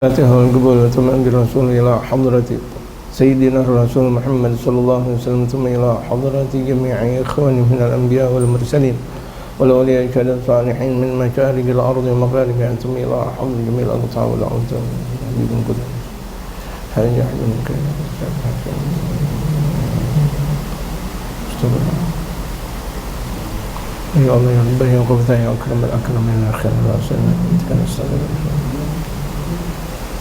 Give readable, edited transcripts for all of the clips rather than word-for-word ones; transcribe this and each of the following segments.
فاتحة القبول وتمام بالرسول إلى حضرة سيدنا الرسول محمد صلى الله عليه وسلم ثم إلى حضرة جميع إخواني من الأنبياء والمرسلين والأولياء الصالحين من مشارق الأرض ومغاربها ثم إلى حضرة جميع الأقطار والأوطان حبيب قدر حاجة من كيف يا الله يا رب يا قبطة يا أكرم الأكرم من الأخير رأسنا كان استغفر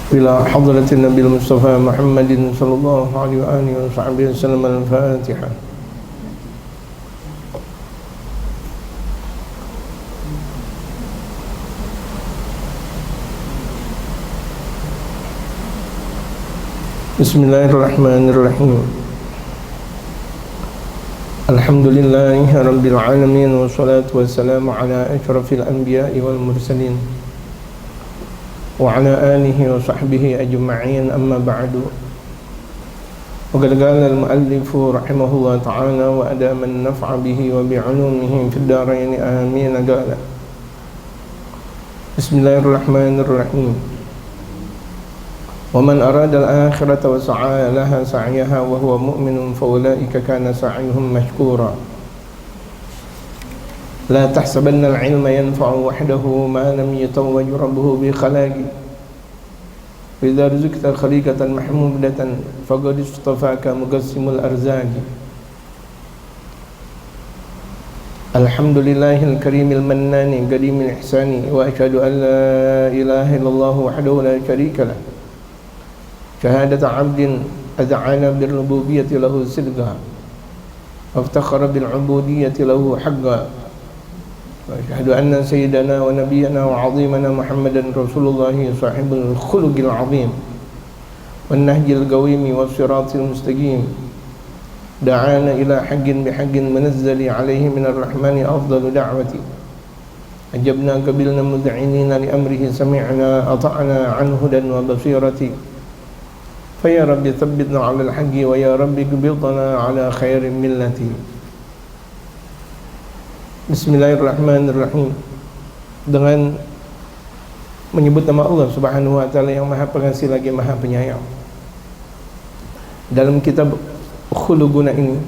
إلى حضرة النبي المصطفى محمد صلى الله عليه وآله وصحبه وسلم. الفاتحة. بسم الله الرحمن الرحيم. الحمد لله رب العالمين والصلاة والسلام على أشرف الأنبياء والمرسلين وعلى آله وصحبه أجمعين. أما بعد، وقد قال المؤلف رحمه الله تعالى وأدام النفع به وبعلومه في الدارين آمين. قال: بسم الله الرحمن الرحيم. ومن أراد الآخرة وسعى لها سعيها وهو مؤمن فأولئك كان سعيهم مشكورا. لا تحسبن العلم ينفع وحده ما لم يتوج ربه بخلاقه وإذا رزقت خليقة محمودة فقد اصطفاك مقسم الأرزاق. الحمد لله الكريم المنان قديم الإحسان وأشهد أن لا إله إلا الله وحده لا شريك له شهادة عبد أذعن بالربوبية له صدقا وافتخر بالعبودية له حقا. وأشهد أن سيدنا ونبينا وعظيمنا محمدا رسول الله صاحب الخلق العظيم والنهج القويم والصراط المستقيم دعانا إلى حق بحق منزل عليه من الرحمن أفضل دعوتي أجبنا قبلنا مذعنين لأمره سمعنا أطعنا عن هدى وبصيرة فيا رب ثبتنا على الحق ويا رب قبضنا على خير ملتي. Bismillahirrahmanirrahim. Dengan menyebut nama Allah Subhanahu wa taala yang Maha Pengasih lagi Maha Penyayang. Dalam kitab Khuluquna ini,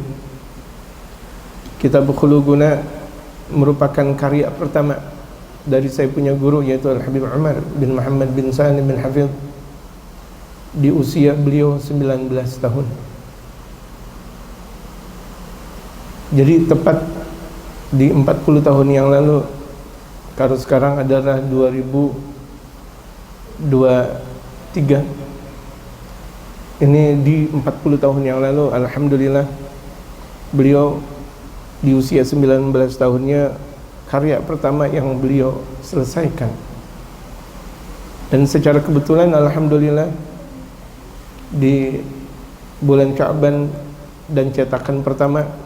kitab Khuluquna merupakan karya pertama dari saya punya guru, yaitu Al-Habib Umar bin Muhammad bin Salim bin Hafidh, di usia beliau 19 tahun. Jadi tepat di 40 tahun yang lalu, kalau sekarang adalah 2023, ini di 40 tahun yang lalu, alhamdulillah beliau di usia 19 tahunnya karya pertama yang beliau selesaikan. Dan secara kebetulan alhamdulillah di bulan Sya'ban dan cetakan pertama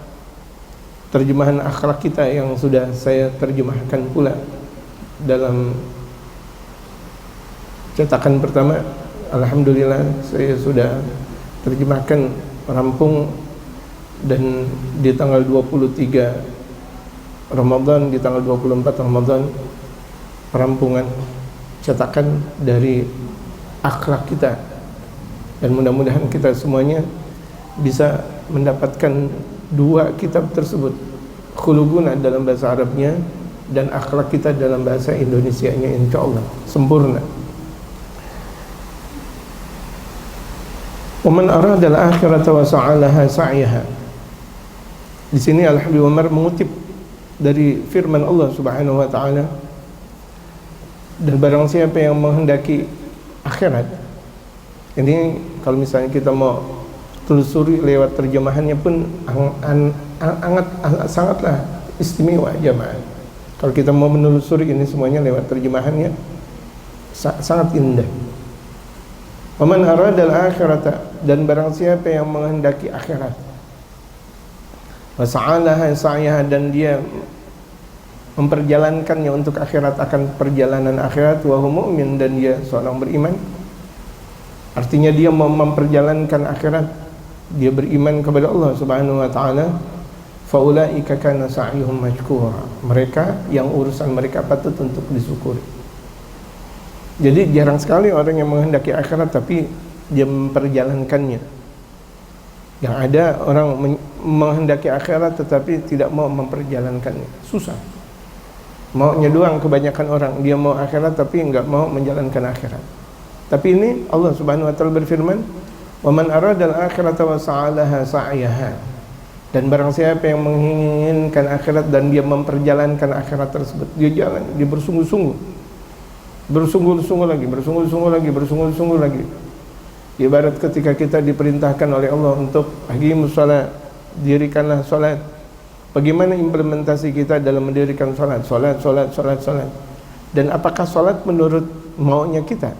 terjemahan akhlak kita yang sudah saya terjemahkan pula dalam cetakan pertama, alhamdulillah saya sudah terjemahkan rampung, dan di tanggal 23 Ramadan, di tanggal 24 Ramadan, perampungan cetakan dari akhlak kita, dan mudah-mudahan kita semuanya bisa mendapatkan dua kitab tersebut, Khuluquna dalam bahasa Arabnya dan akhlak kita dalam bahasa Indonesianya, insyaallah sempurna. Wa man arada al-akhirata wa sa'alaha sa'yaha. Di sini Al-Habib Umar mengutip dari firman Allah Subhanahu wa taala, dan barang siapa yang menghendaki akhirat. Ini kalau misalnya kita mau telusuri lewat terjemahannya pun sangatlah istimewa jemaah. Kalau kita mau menelusuri ini semuanya lewat terjemahannya sangat indah. Waman aradal akhirata, dan barang siapa yang menghendaki akhirat, wasa'alaha sa'yaha, dan dia memperjalankannya untuk akhirat, akan perjalanan akhirat, wa huwa mu'min, dan dia seorang beriman. Artinya dia memperjalankan akhirat, dia beriman kepada Allah Subhanahu wa taala, faulaika kana sa'yuhum mashkura. Mereka yang urusan mereka patut untuk disyukuri. Jadi jarang sekali orang yang menghendaki akhirat tapi dia memperjalankannya. Yang ada orang menghendaki akhirat tetapi tidak mau memperjalankannya. Susah. Maunya doang kebanyakan orang, dia mau akhirat tapi enggak mau menjalankan akhirat. Tapi ini Allah Subhanahu wa taala berfirman, "Wa man aradal akhirata wa sa'alaha sa'yaha." Dan barang siapa yang menginginkan akhirat dan dia memperjalankan akhirat tersebut, dia jalan, dia bersungguh-sungguh. Bersungguh-sungguh lagi. Ibarat ketika kita diperintahkan oleh Allah untuk aqimus shalah, dirikanlah salat. Bagaimana implementasi kita dalam mendirikan salat? Salat. Dan apakah salat menurut maunya kita?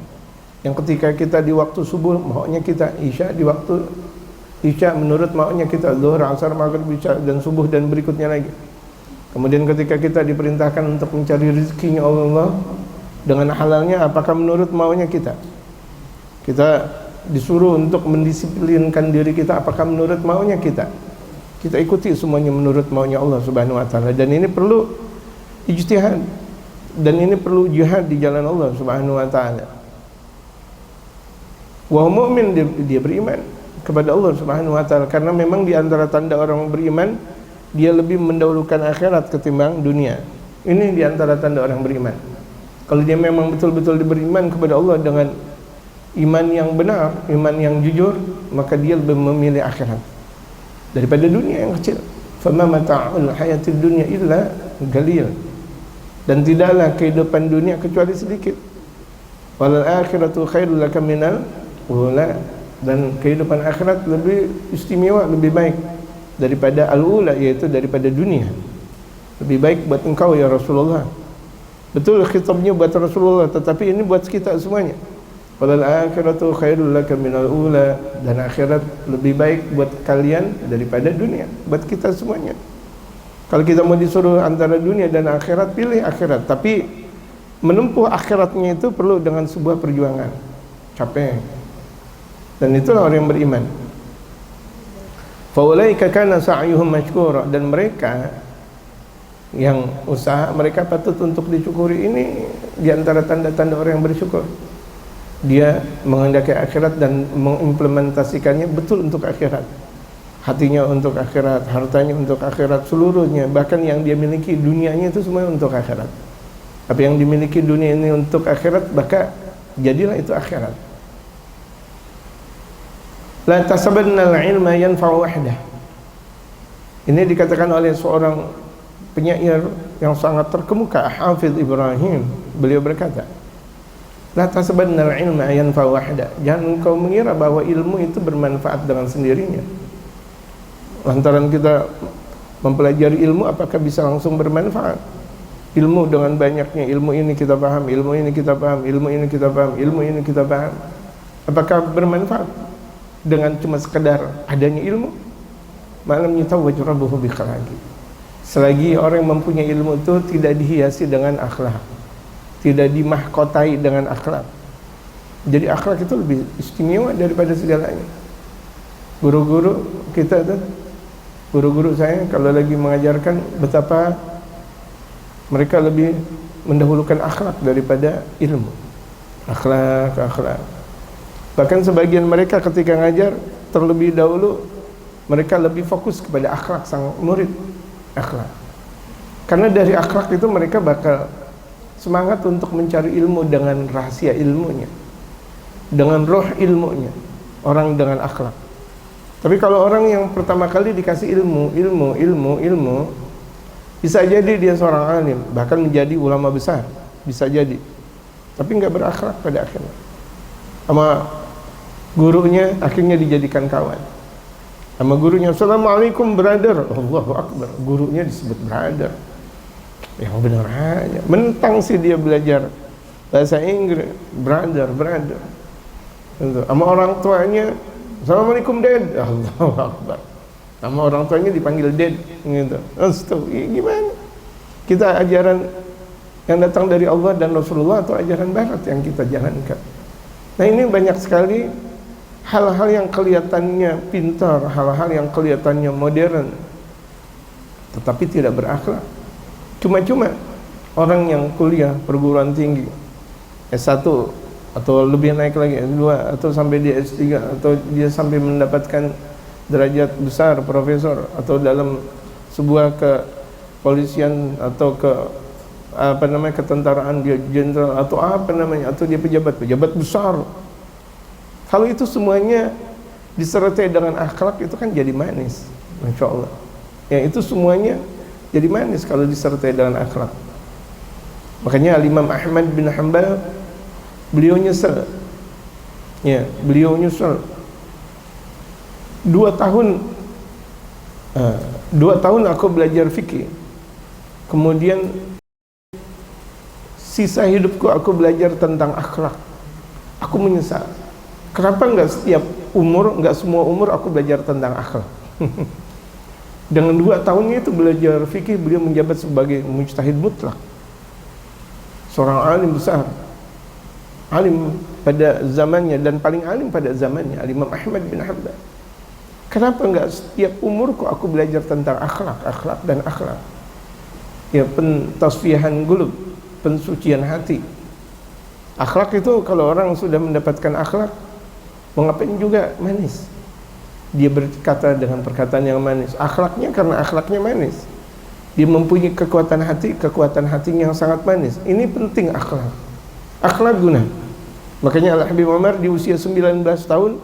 Yang ketika kita di waktu subuh maunya kita, isya di waktu isya menurut maunya kita, zuhur, asar, maghrib, isya dan subuh dan berikutnya lagi. Kemudian ketika kita diperintahkan untuk mencari rezekinya Allah dengan halalnya, apakah menurut maunya kita? Kita disuruh untuk mendisiplinkan diri kita, apakah menurut maunya kita? Kita ikuti semuanya menurut maunya Allah Subhanahu wa taala. Dan ini perlu ijtihad, dan ini perlu jihad di jalan Allah Subhanahu wa taala. Wa mu'min, dia beriman kepada Allah Subhanahu wa taala, karena memang di antara tanda orang beriman dia lebih mendahulukan akhirat ketimbang dunia. Ini di antara tanda orang beriman. Kalau dia memang betul-betul beriman kepada Allah dengan iman yang benar, iman yang jujur, maka dia lebih memilih akhirat daripada dunia yang kecil. Fama mata'ul hayatid dunya illa qalil. Dan tidaklah kehidupan dunia kecuali sedikit. Wal akhiratu khairul laka minal ula. Dan kehidupan akhirat lebih istimewa, lebih baik daripada al-ula, yaitu daripada dunia. Lebih baik buat engkau ya Rasulullah. Betul khitabnya buat Rasulullah, tetapi ini buat kita semuanya. Wal akhiratu khairul laka minal ula. Dan akhirat lebih baik buat kalian daripada dunia, buat kita semuanya. Kalau kita mau disuruh antara dunia dan akhirat, pilih akhirat. Tapi menempuh akhiratnya itu perlu dengan sebuah perjuangan, capek. Dan itulah orang yang beriman. Faulaika kana sa'yuhum mashkura. Dan mereka yang usaha mereka patut untuk disyukuri. Ini di antara tanda-tanda orang yang bersyukur. Dia menghendaki akhirat dan mengimplementasikannya betul untuk akhirat. Hatinya untuk akhirat, hartanya untuk akhirat, seluruhnya. Bahkan yang dia miliki dunianya itu semua untuk akhirat. Tapi yang dimiliki dunia ini untuk akhirat, maka jadilah itu akhirat. La tasabannal ilma yanfa'u wahdah. Ini dikatakan oleh seorang penyair yang sangat terkemuka, Hafidz Ibrahim. Beliau berkata, la tasabannal ilma yanfa'u wahdah. Jangan kau mengira bahwa ilmu itu bermanfaat dengan sendirinya. Lantaran kita mempelajari ilmu, apakah bisa langsung bermanfaat? Ilmu dengan banyaknya, ilmu ini kita paham, ilmu ini kita paham, ilmu ini kita paham, ilmu ini kita paham. Apakah bermanfaat dengan cuma sekedar adanya ilmu? Malam yutawwaj rabbuhu bi khalaqi. Selagi orang yang mempunyai ilmu itu tidak dihiasi dengan akhlak, tidak dimahkotai dengan akhlak. Jadi akhlak itu lebih istimewa daripada segalanya. Guru-guru kita tuh, guru-guru saya kalau lagi mengajarkan, betapa mereka lebih mendahulukan akhlak daripada ilmu. Akhlak. Bahkan sebagian mereka ketika ngajar, terlebih dahulu mereka lebih fokus kepada akhlak sang murid. Akhlak. Karena dari akhlak itu mereka bakal semangat untuk mencari ilmu dengan rahasia ilmunya, dengan roh ilmunya. Orang dengan akhlak. Tapi kalau orang yang pertama kali dikasih ilmu, bisa jadi dia seorang alim, bahkan menjadi ulama besar, bisa jadi. Tapi nggak berakhlak pada akhirnya. Sama gurunya akhirnya dijadikan kawan. Sama gurunya, assalamualaikum brother, Allahu akbar, gurunya disebut brother. Yang benar aja, mentang sih dia belajar bahasa Inggris, brother. Sama orang tuanya, assalamualaikum dad, Allahu akbar. Sama orang tuanya dipanggil dad, gitu. Astaga, gimana? Kita ajaran yang datang dari Allah dan Rasulullah atau ajaran barat yang kita jalankan? Nah, ini banyak sekali hal-hal yang kelihatannya pintar, hal-hal yang kelihatannya modern, tetapi tidak berakhlak. Cuma-cuma orang yang kuliah perguruan tinggi, S1 atau lebih naik lagi S2 atau sampai di S3 atau dia sampai mendapatkan derajat besar profesor atau dalam sebuah kepolisian atau ketentaraan dia jenderal atau atau dia pejabat besar. Kalau itu semuanya disertai dengan akhlak itu kan jadi manis, Masya Allah. Ya itu semuanya jadi manis kalau disertai dengan akhlak. Makanya Imam Ahmad bin Hanbal beliau nyesel. Ya, beliau nyesel. 2 tahun aku belajar fikih. Kemudian sisa hidupku aku belajar tentang akhlak. Aku menyesal. Kenapa enggak semua umur aku belajar tentang akhlak? Dengan 2 tahunnya itu belajar fikih, beliau menjabat sebagai mujtahid mutlak. Seorang alim besar. Alim pada zamannya dan paling alim pada zamannya, Imam Ahmad bin Hanbal. Kenapa enggak setiap umurku aku belajar tentang akhlak dan akhlak? Ya, pentasfihan qulub, pensucian hati. Akhlak itu kalau orang sudah mendapatkan akhlak, mau ngapain juga manis. Dia berkata dengan perkataan yang manis. Akhlaknya karena akhlaknya manis. Dia mempunyai kekuatan hatinya yang sangat manis. Ini penting akhlak. Akhlak guna. Makanya Al-Habib Umar di usia 19 tahun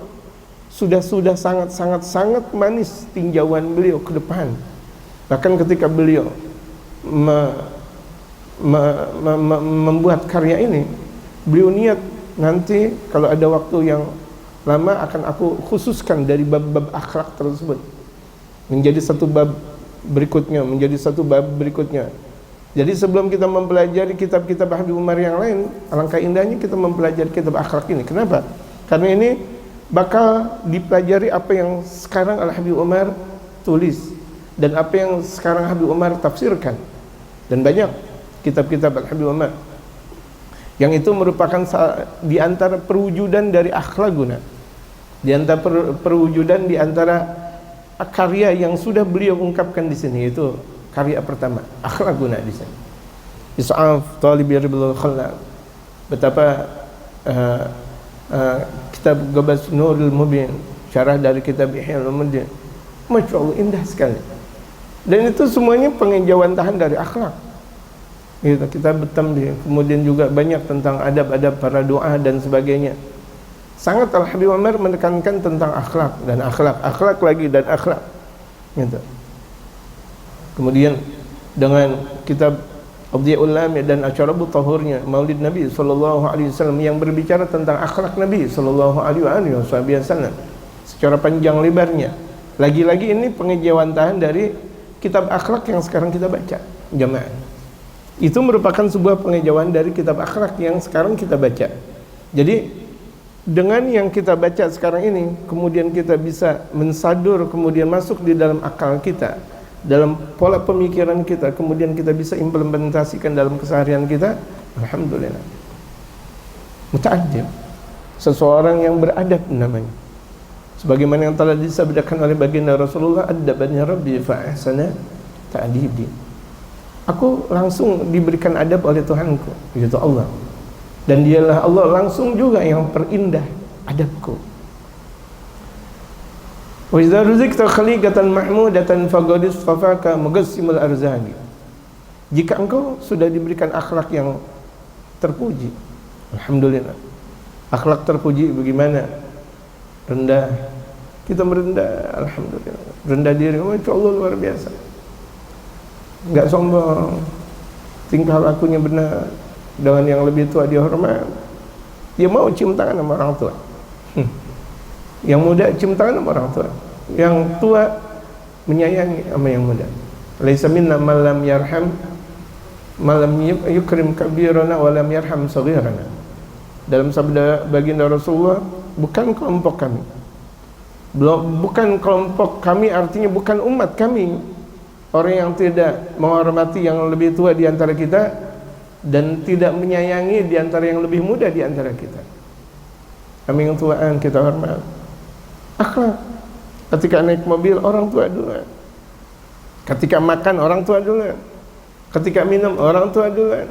sudah sangat manis tinjauan beliau ke depan. Bahkan ketika beliau membuat karya ini, beliau niat nanti kalau ada waktu yang lama akan aku khususkan dari bab-bab akhlak tersebut menjadi satu bab berikutnya. Jadi sebelum kita mempelajari kitab-kitab Habib Umar yang lain, alangkah indahnya kita mempelajari kitab akhlak ini. Kenapa? Karena ini bakal dipelajari apa yang sekarang Al-Habib Umar tulis dan apa yang sekarang Habib Umar tafsirkan. Dan banyak kitab-kitab Al-Habib Umar yang itu merupakan di antara perwujudan dari akhlak guna, di antara perwujudan di antara karya yang sudah beliau ungkapkan di sini, yaitu karya pertama akhlak guna di sini. Is'af Talibi Ribil Khallal. Betapa kitab Ghabas Nurul Mubin, syarah dari kitab Ihya Ulumuddin, Masya Allah indah sekali. Dan itu semuanya penginjauan tahan dari akhlak. Gitu, kita bertambah. Kemudian juga banyak tentang adab-adab para doa dan sebagainya. Sangat Al-Habib Umar menekankan tentang akhlak dan akhlak lagi dan akhlak. Gitu. Kemudian dengan kitab Adhi'ul Lami dan Asyarabu Tahurnya, Maulid Nabi SAW yang berbicara tentang akhlak Nabi SAW secara panjang lebarnya. Lagi-lagi ini penginjauan tahan dari kitab akhlak yang sekarang kita baca jamaah. Itu merupakan sebuah penginjauan dari kitab akhlak yang sekarang kita baca. Jadi dengan yang kita baca sekarang ini, kemudian kita bisa mensadur, kemudian masuk di dalam akal kita, dalam pola pemikiran kita, kemudian kita bisa implementasikan dalam keseharian kita. Alhamdulillah. Muta'addib, seseorang yang beradab namanya. Sebagaimana yang telah disabdakan oleh baginda Rasulullah, "Adabani Rabbi fa ahsana ta'dibi." Aku langsung diberikan adab oleh Tuhanku, yaitu Allah. Dan dialah Allah langsung juga yang perindah adabku. Wa idza ruzikta khaliqatan mahmudatan faqad istafaka muqassimul arzaqi. Jika engkau sudah diberikan akhlak yang terpuji, alhamdulillah. Akhlak terpuji bagaimana? Rendah. Kita merendah, alhamdulillah. Rendah diri, masya Allah luar biasa. Enggak sombong, tingkah lakunya benar, dengan yang lebih tua dia hormat, dia mau cium tangan sama orang tua. Yang muda cium tangan sama orang tua, yang tua menyayangi sama yang muda. Laisa minna man lam yarham, man lam yukrim kabirana wa lam yarham saghirana. Dalam sabda baginda Rasulullah, bukan kelompok kami. Bukan kelompok kami artinya bukan umat kami. Orang yang tidak menghormati yang lebih tua di antara kita dan tidak menyayangi di antara yang lebih muda di antara kita. Kami yang tuaan kita hormat. Akhlak. Ketika naik mobil orang tua duluan. Ketika makan orang tua duluan. Ketika minum orang tua duluan.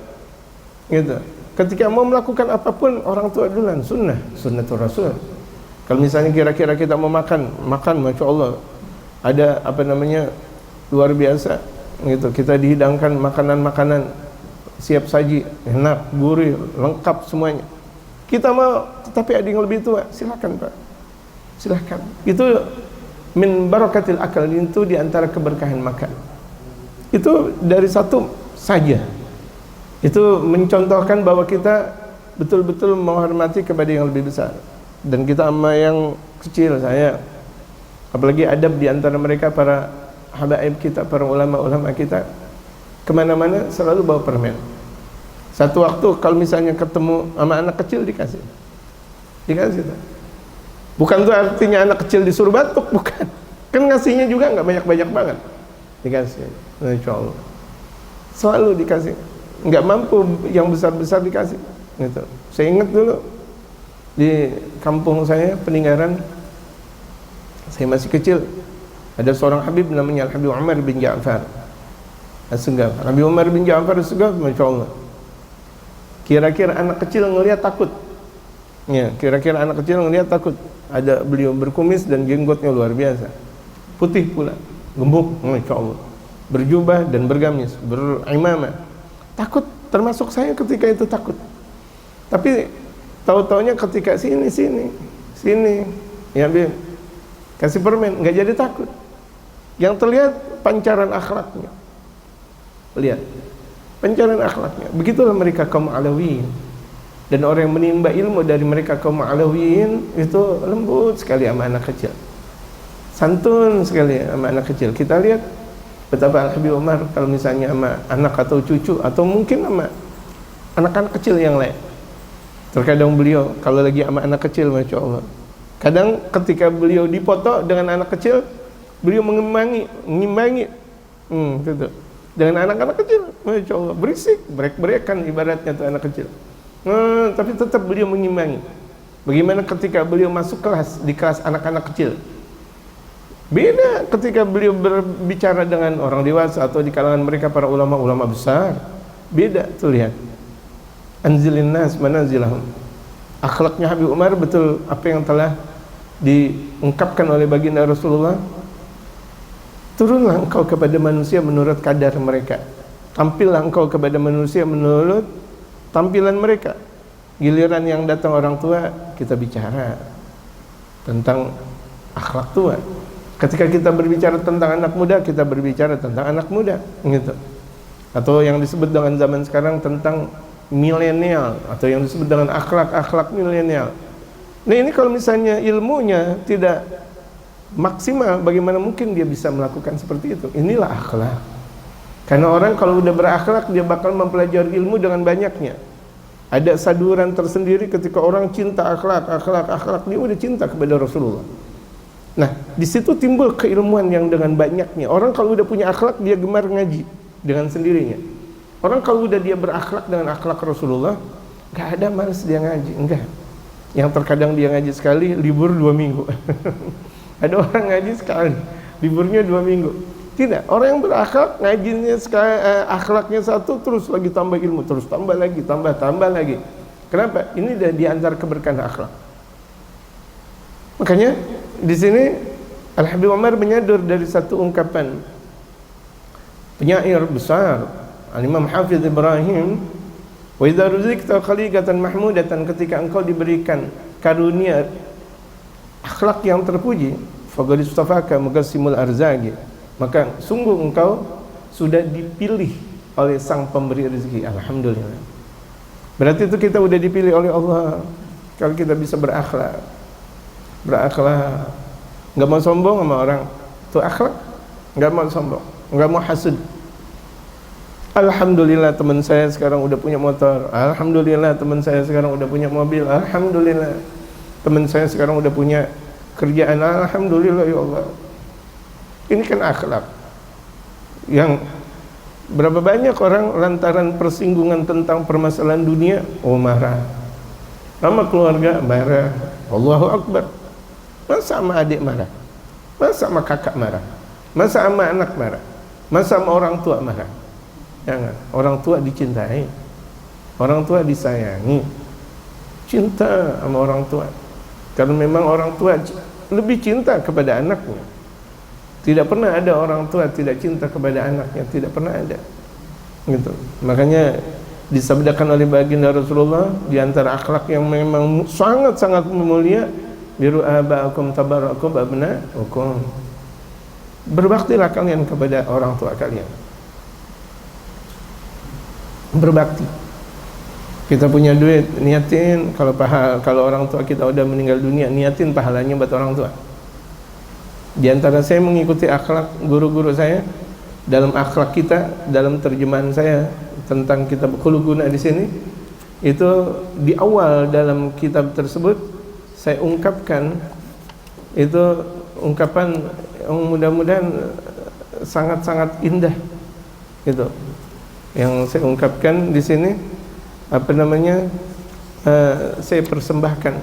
Gitu. ketika mau melakukan apapun orang tua duluan, sunnatul rasul. Kalau misalnya kira-kira kita mau makan, masya Allah, ada apa namanya luar biasa gitu, kita dihidangkan makanan-makanan siap saji, enak, gurih, lengkap semuanya. Kita mau, tetapi ada yang lebih tua, silakan Pak, silakan. Itu min barakatil akal, itu diantara keberkahan makan. Itu dari satu saja. Itu mencontohkan bahwa kita betul-betul menghormati kepada yang lebih besar. Dan kita sama yang kecil, saya apalagi adab diantara mereka para habaib kita, para ulama-ulama kita, kemana-mana selalu bawa permen. Satu waktu kalau misalnya ketemu sama anak kecil dikasih tuh. Bukan tuh artinya anak kecil disuruh batuk, bukan. Kan ngasihnya juga nggak banyak-banyak banget, dikasih. Insya Allah selalu dikasih. Nggak mampu yang besar-besar dikasih gitu. Saya ingat dulu di kampung saya Peninggaran, saya masih kecil, ada seorang Habib namanya Habib Umar bin Ja'far As-Segaf. Habib Umar bin Ja'far As-Segaf, masya Allah, kira-kira anak kecil ngelihat takut ya, kira-kira anak kecil ngelihat takut. Ada beliau berkumis dan jenggotnya luar biasa, putih pula, gemuk, masya Allah, berjubah dan bergamis, berimamah. Takut, termasuk saya ketika itu takut. Tapi tahu-taunya ketika sini ya Bim, kasih permen, nggak jadi takut. Yang terlihat pancaran akhlaknya, lihat pancaran akhlaknya. Begitulah mereka kaum Alawiyin. Dan orang yang menimba ilmu dari mereka kaum Alawiyin itu lembut sekali sama anak kecil, santun sekali sama anak kecil. Kita lihat betapa Habib Umar kalau misalnya sama anak atau cucu atau mungkin sama anak-anak kecil yang lain. Terkadang beliau kalau lagi sama anak kecil, masya Allah, kadang ketika beliau dipoto dengan anak kecil, beliau mengimbangi gitu. Dengan anak-anak kecil, masya Allah, berisik, berek-berekan ibaratnya tuh anak kecil. Tapi tetap beliau mengimbangi. Bagaimana ketika beliau masuk kelas, di kelas anak-anak kecil, beda ketika beliau berbicara dengan orang dewasa atau di kalangan mereka para ulama-ulama besar. Beda tuh, lihat. Anzilin nas manazilahum. Akhlaknya Habib Umar betul apa yang telah diungkapkan oleh baginda Rasulullah. Turunlah engkau kepada manusia menurut kadar mereka. Tampillah engkau kepada manusia menurut tampilan mereka. Giliran yang datang orang tua, kita bicara tentang akhlak tua. Ketika kita berbicara tentang anak muda, kita berbicara tentang anak muda, gitu. Atau yang disebut dengan zaman sekarang tentang milenial, atau yang disebut dengan akhlak milenial. Nah ini kalau misalnya ilmunya tidak maksimal, bagaimana mungkin dia bisa melakukan seperti itu? Inilah akhlak. Karena orang kalau udah berakhlak, dia bakal mempelajari ilmu dengan banyaknya. Ada saduran tersendiri ketika orang cinta akhlak, dia udah cinta kepada Rasulullah. Nah, di situ timbul keilmuan yang dengan banyaknya. Orang kalau udah punya akhlak, dia gemar ngaji dengan sendirinya. Orang kalau udah dia berakhlak dengan akhlak Rasulullah, gak ada malas dia ngaji, enggak. Yang terkadang dia ngaji sekali, libur 2 minggu. Ada orang ngaji sekali, liburnya 2 minggu. Tidak, orang yang berakhlak, ngajinya sekali, akhlaknya satu, terus lagi tambah ilmu, terus tambah lagi, tambah lagi. Kenapa? Ini di antara keberkahan akhlak. Makanya di sini Al-Habib Umar menyadur dari satu ungkapan penyair besar Al-Imam Hafiz Ibrahim, wa idza ruzikta khaliqatan mahmudatan, ketika engkau diberikan karunia akhlak yang terpuji, faqad istafaka muqassimul arzaqi, maka sungguh engkau sudah dipilih oleh sang pemberi rezeki. Alhamdulillah. Berarti itu kita udah dipilih oleh Allah kalau kita bisa berakhlak, nggak mau sombong sama orang, itu akhlak. Nggak mau sombong, nggak mau hasud. Alhamdulillah teman saya sekarang udah punya motor. Alhamdulillah teman saya sekarang udah punya mobil. Alhamdulillah teman saya sekarang udah punya kerjaan. Alhamdulillah ya Allah. Ini kan akhlak. Yang berapa banyak orang lantaran persinggungan tentang permasalahan dunia, marah. Sama keluarga marah. Allahu Akbar. Masa sama adik marah? Masa sama kakak marah? Masa sama anak marah? Masa sama orang tua marah? Jangan. Orang tua dicintai. Orang tua disayangi, cinta sama orang tua. Karena memang orang tua lebih cinta kepada anaknya. Tidak pernah ada orang tua tidak cinta kepada anaknya, tidak pernah ada. Gitu. Makanya disabdakan oleh baginda Rasulullah, di antara akhlak yang memang sangat-sangat mulia, biru aba'akum tabarakum abna'ukum. Berbaktilah kalian kepada orang tua kalian. Berbakti. Kita punya duit, niatin kalau orang tua kita udah meninggal dunia, niatin pahalanya buat orang tua. Di antara saya mengikuti akhlak guru-guru saya, dalam akhlak kita, dalam terjemahan saya tentang kitab Khuluqun di sini, itu di awal dalam kitab tersebut saya ungkapkan itu ungkapan yang mudah-mudahan sangat-sangat indah. Itu yang saya ungkapkan di sini, apa namanya, saya persembahkan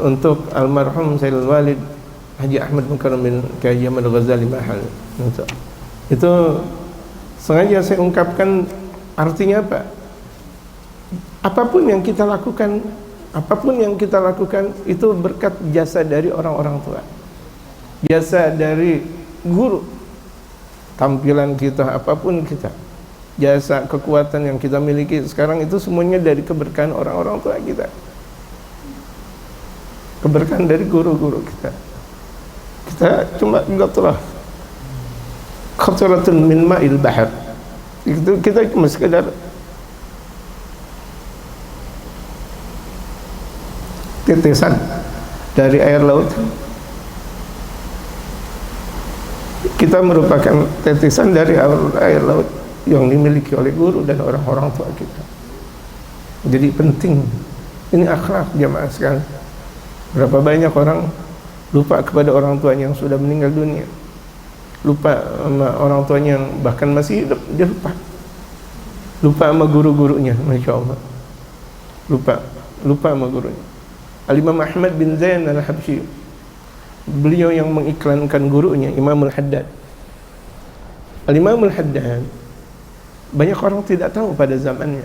untuk almarhum Sayyidul Walid Haji Ahmad Mukarram bin Kiai Ahmad Ghazali Mahal. Itu sengaja saya ungkapkan, artinya apa? Apapun yang kita lakukan itu berkat jasa dari orang-orang tua, jasa dari guru. Tampilan kita, apapun kita, jasa kekuatan yang kita miliki sekarang itu semuanya dari keberkahan orang-orang tua kita, keberkahan dari guru-guru kita. Kita cuma qatratun min ma'il bahr. Itu kita cuma sekedar tetesan dari air laut. Kita merupakan tetesan dari air laut yang dimiliki oleh guru dan orang-orang tua kita. Jadi penting. Ini akhlak jamaah sekalian. Berapa banyak orang lupa kepada orang tuanya yang sudah meninggal dunia, lupa sama orang tuanya yang bahkan masih hidup, dia lupa sama guru-gurunya. Masya Allah, lupa sama gurunya. Al-Imam Ahmad bin Zain al-Habsyi, beliau yang mengiklankan gurunya Imam al-Haddad. Al-Imam al-Haddad banyak orang tidak tahu pada zamannya.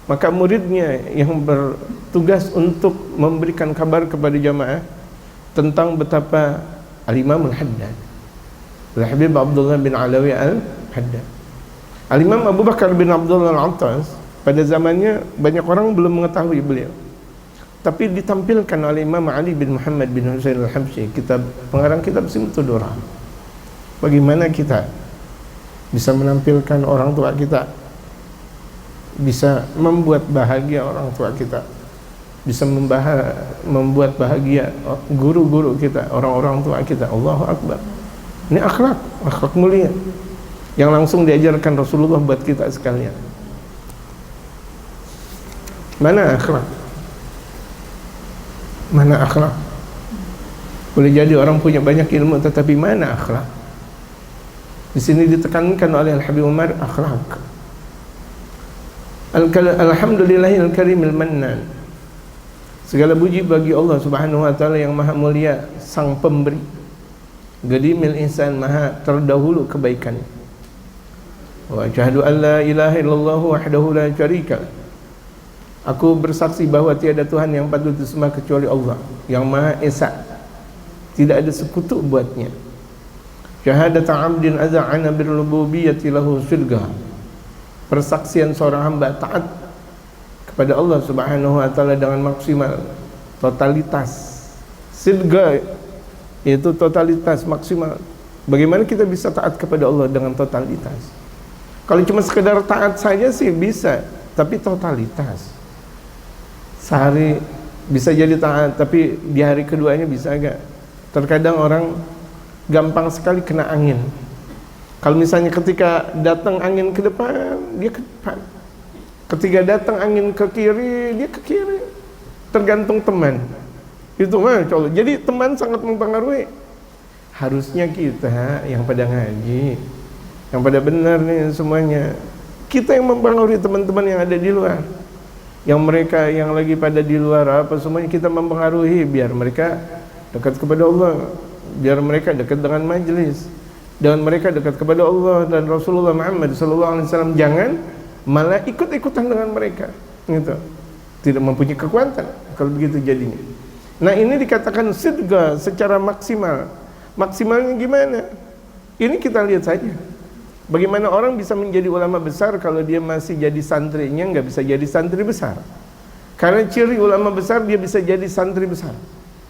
Maka muridnya yang bertugas untuk memberikan kabar kepada jamaah tentang betapa Al-Imam Al-Haddad, Al-Habib Abdullah bin Alawi Al-Haddad, Al-Imam Abu Bakar bin Abdullah Al-Attas, pada zamannya banyak orang belum mengetahui beliau, tapi ditampilkan oleh Imam Ali bin Muhammad bin Husain Al-Habsyi, pengarang kitab Simtud Durrah. Bagaimana kita bisa menampilkan orang tua kita, bisa membuat bahagia orang tua kita, bisa membuat bahagia guru-guru kita, orang-orang tua kita. Allahu Akbar. Ini akhlak mulia yang langsung diajarkan Rasulullah buat kita sekalian. Mana akhlak? Mana akhlak? Boleh jadi orang punya banyak ilmu, tetapi mana akhlak? Di sini ditekankan oleh Al-Habib Umar akhlak. Alhamdulillahil karimil mannan. Segala puji bagi Allah Subhanahu wa taala yang maha mulia, sang pemberi. Qadimil ihsan, maha terdahulu kebaikan. Wa asyhadu an la ilaha illallah wahdahu la syarika. Aku bersaksi bahwa tiada Tuhan yang patut disembah kecuali Allah, yang maha esa, tidak ada sekutu buatnya. Syahadat 'abdin az'ana bil rububiyyati lahu sirga. Persaksian seorang hamba taat kepada Allah Subhanahu wa taala dengan maksimal, totalitas. Sidga itu totalitas maksimal. Bagaimana kita bisa taat kepada Allah dengan totalitas? Kalau cuma sekedar taat saja sih bisa, tapi totalitas. Sehari bisa jadi taat, tapi di hari keduanya bisa agak. Terkadang orang gampang sekali kena angin. Kalau misalnya ketika datang angin ke depan, dia ke depan. Ketika datang angin ke kiri, dia ke kiri. Tergantung teman. Itu mah Allah. Jadi teman sangat mempengaruhi. Harusnya kita yang pada ngaji, yang pada benar nih semuanya, kita yang mempengaruhi teman-teman yang ada di luar. Yang mereka yang lagi pada di luar apa semuanya kita mempengaruhi biar mereka dekat kepada Allah, biar mereka dekat dengan majelis. dengan mereka dekat kepada Allah dan Rasulullah Muhammad sallallahu alaihi wasallam, jangan malah ikut-ikutan dengan mereka gitu. Tidak mempunyai kekuatan kalau begitu jadinya. Nah, ini dikatakan sidqa secara maksimal. Maksimalnya gimana? Ini kita lihat saja. Bagaimana orang bisa menjadi ulama besar kalau dia masih jadi santrinya nggak bisa jadi santri besar. Karena ciri ulama besar dia bisa jadi santri besar.